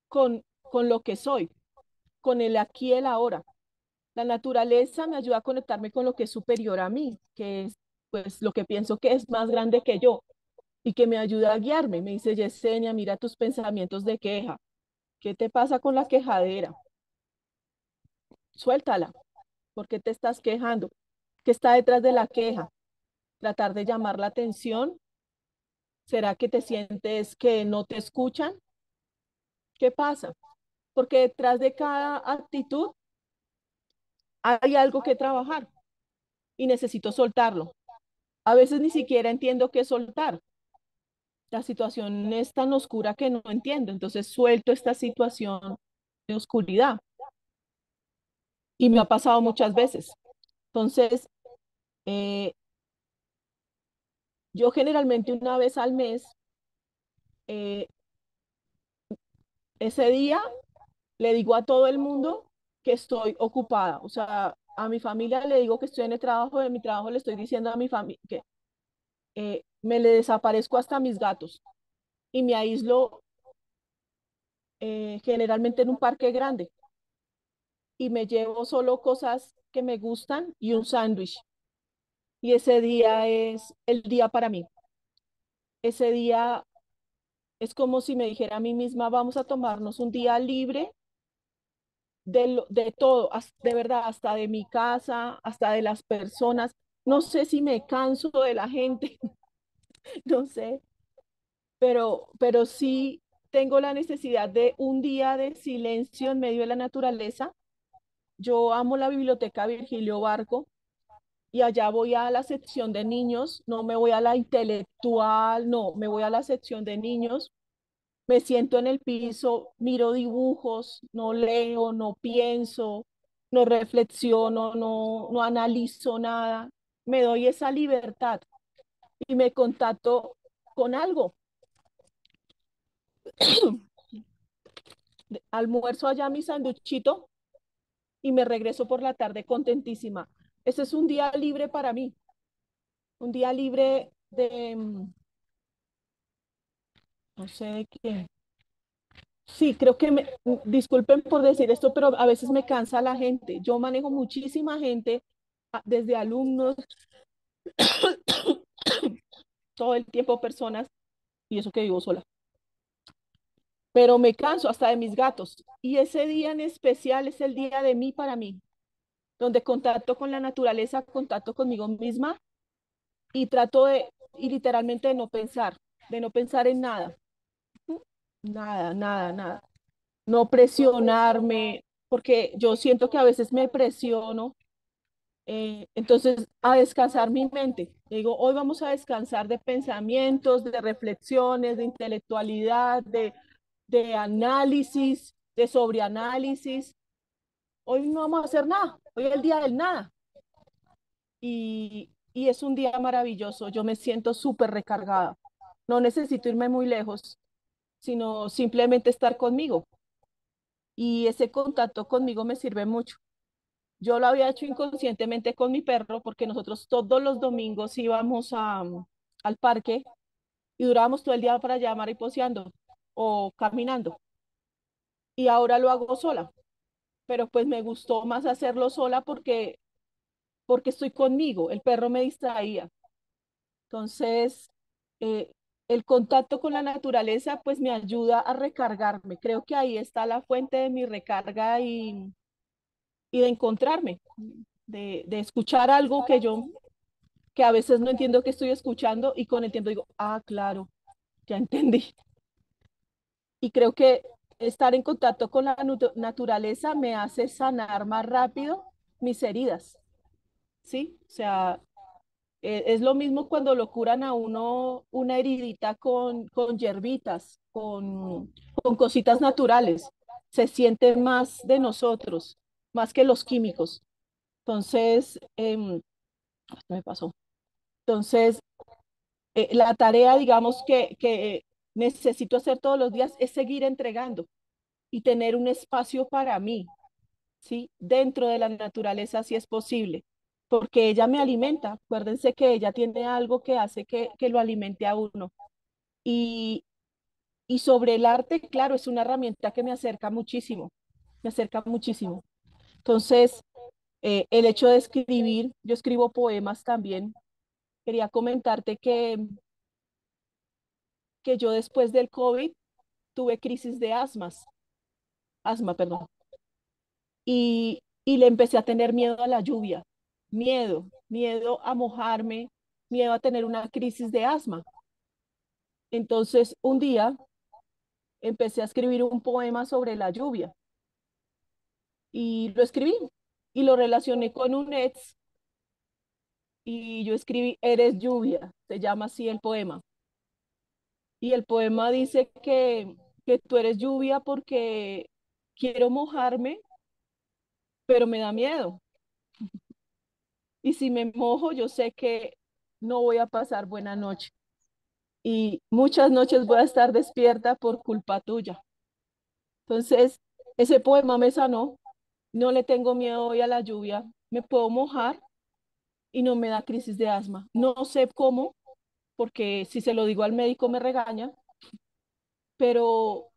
con lo que soy, con el aquí y el ahora. La naturaleza me ayuda a conectarme con lo que es superior a mí, que es pues lo que pienso que es más grande que yo y que me ayuda a guiarme. Me dice, Yesenia, mira tus pensamientos de queja. ¿Qué te pasa con la quejadera? Suéltala. ¿Por qué te estás quejando? ¿Qué está detrás de la queja? Tratar de llamar la atención ¿Será que te sientes que no te escuchan? ¿Qué pasa? Porque detrás de cada actitud hay algo que trabajar y necesito soltarlo. A veces ni siquiera entiendo qué soltar. La situación es tan oscura que no entiendo. Entonces suelto esta situación de oscuridad y me ha pasado muchas veces. Entonces, eh, yo generalmente una vez al mes, eh, ese día le digo a todo el mundo que estoy ocupada. O sea, a mi familia le digo que estoy en el trabajo, de mi trabajo le estoy diciendo a mi familia que me le desaparezco hasta mis gatos y me aíslo generalmente en un parque grande y me llevo solo cosas que me gustan y un sándwich. Y ese día es el día para mí. Ese día es como si me dijera a mí misma, vamos a tomarnos un día libre de todo, de verdad, hasta de mi casa, hasta de las personas. No sé si me canso de la gente, no sé, pero sí tengo la necesidad de un día de silencio en medio de la naturaleza. Yo amo la biblioteca Virgilio Barco y allá voy a la sección de niños, no me voy a la intelectual, no, me voy a la sección de niños, me siento en el piso, miro dibujos, no leo, no pienso, no reflexiono, no analizo nada, me doy esa libertad y me contacto con algo. Almuerzo allá mi sanduchito y me regreso por la tarde contentísima. Ese es un día libre para mí, un día libre de, no sé de qué. Sí, creo que disculpen por decir esto, pero a veces me cansa la gente. Yo manejo muchísima gente, desde alumnos, todo el tiempo personas, y eso que vivo sola. Pero me canso hasta de mis gatos. Y ese día en especial es el día de mí para mí, donde contacto con la naturaleza, contacto conmigo misma y trato y literalmente de no pensar en nada. Nada, nada, nada. No presionarme, porque yo siento que a veces me presiono. Entonces, a descansar mi mente. Digo, hoy vamos a descansar de pensamientos, de reflexiones, de intelectualidad, de análisis, de sobreanálisis. Hoy no vamos a hacer nada. Hoy es el día del nada. Y es un día maravilloso. Yo me siento súper recargada. No necesito irme muy lejos, sino simplemente estar conmigo. Y ese contacto conmigo me sirve mucho. Yo lo había hecho inconscientemente con mi perro porque nosotros todos los domingos íbamos al parque y durábamos todo el día para allá mariposeando o caminando. Y ahora lo hago sola, pero pues me gustó más hacerlo sola porque estoy conmigo, el perro me distraía. Entonces, eh, el contacto con la naturaleza pues me ayuda a recargarme. Creo que ahí está la fuente de mi recarga y de encontrarme, de escuchar algo que a veces no entiendo que estoy escuchando y con el tiempo digo, ah, claro, ya entendí. Y creo que estar en contacto con la naturaleza me hace sanar más rápido mis heridas, ¿sí? O sea, es lo mismo cuando lo curan a uno una heridita con hierbitas, con cositas naturales. Se siente más de nosotros, más que los químicos. Entonces, me pasó. Entonces, la tarea, digamos, que necesito hacer todos los días es seguir entregando y tener un espacio para mí, ¿sí? Dentro de la naturaleza, si es posible, porque ella me alimenta. Acuérdense que ella tiene algo que hace que lo alimente a uno. Y, y sobre el arte, claro, es una herramienta que me acerca muchísimo. Entonces, el hecho de escribir, yo escribo poemas también. Quería comentarte que yo después del COVID tuve crisis de asma, perdón, y le empecé a tener miedo a la lluvia, miedo a mojarme, miedo a tener una crisis de asma. Entonces, un día empecé a escribir un poema sobre la lluvia y lo escribí y lo relacioné con un ex y yo escribí, Eres lluvia, se llama así el poema. Y el poema dice que tú eres lluvia porque quiero mojarme, pero me da miedo. Y si me mojo, yo sé que no voy a pasar buena noche. Y muchas noches voy a estar despierta por culpa tuya. Entonces, ese poema me sanó. No le tengo miedo hoy a la lluvia. Me puedo mojar y no me da crisis de asma. No sé cómo, porque si se lo digo al médico me regaña, pero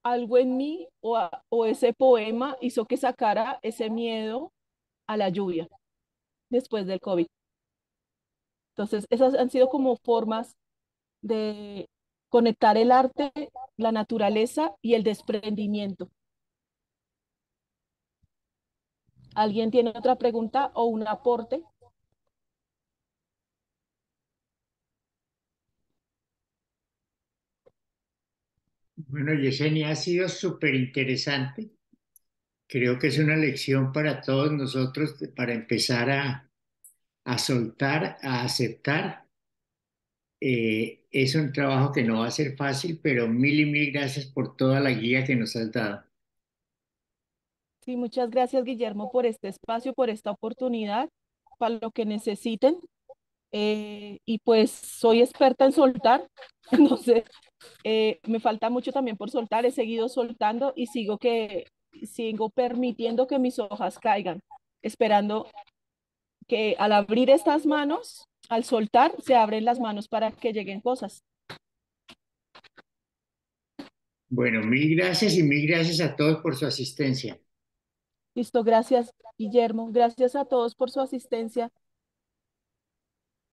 algo en mí o ese poema hizo que sacara ese miedo a la lluvia después del COVID. Entonces, esas han sido como formas de conectar el arte, la naturaleza y el desprendimiento. ¿Alguien tiene otra pregunta o un aporte? Bueno, Yesenia, ha sido súper interesante. Creo que es una lección para todos nosotros para empezar a soltar, a aceptar. Es un trabajo que no va a ser fácil, pero mil y mil gracias por toda la guía que nos has dado. Sí, muchas gracias, Guillermo, por este espacio, por esta oportunidad, para lo que necesiten. Y pues soy experta en soltar, entonces me falta mucho también por soltar. He seguido soltando y sigo permitiendo que mis hojas caigan, esperando que al abrir estas manos, al soltar, se abren las manos para que lleguen cosas. Bueno, mil gracias y mil gracias a todos por su asistencia. Listo, gracias, Guillermo. Gracias a todos por su asistencia.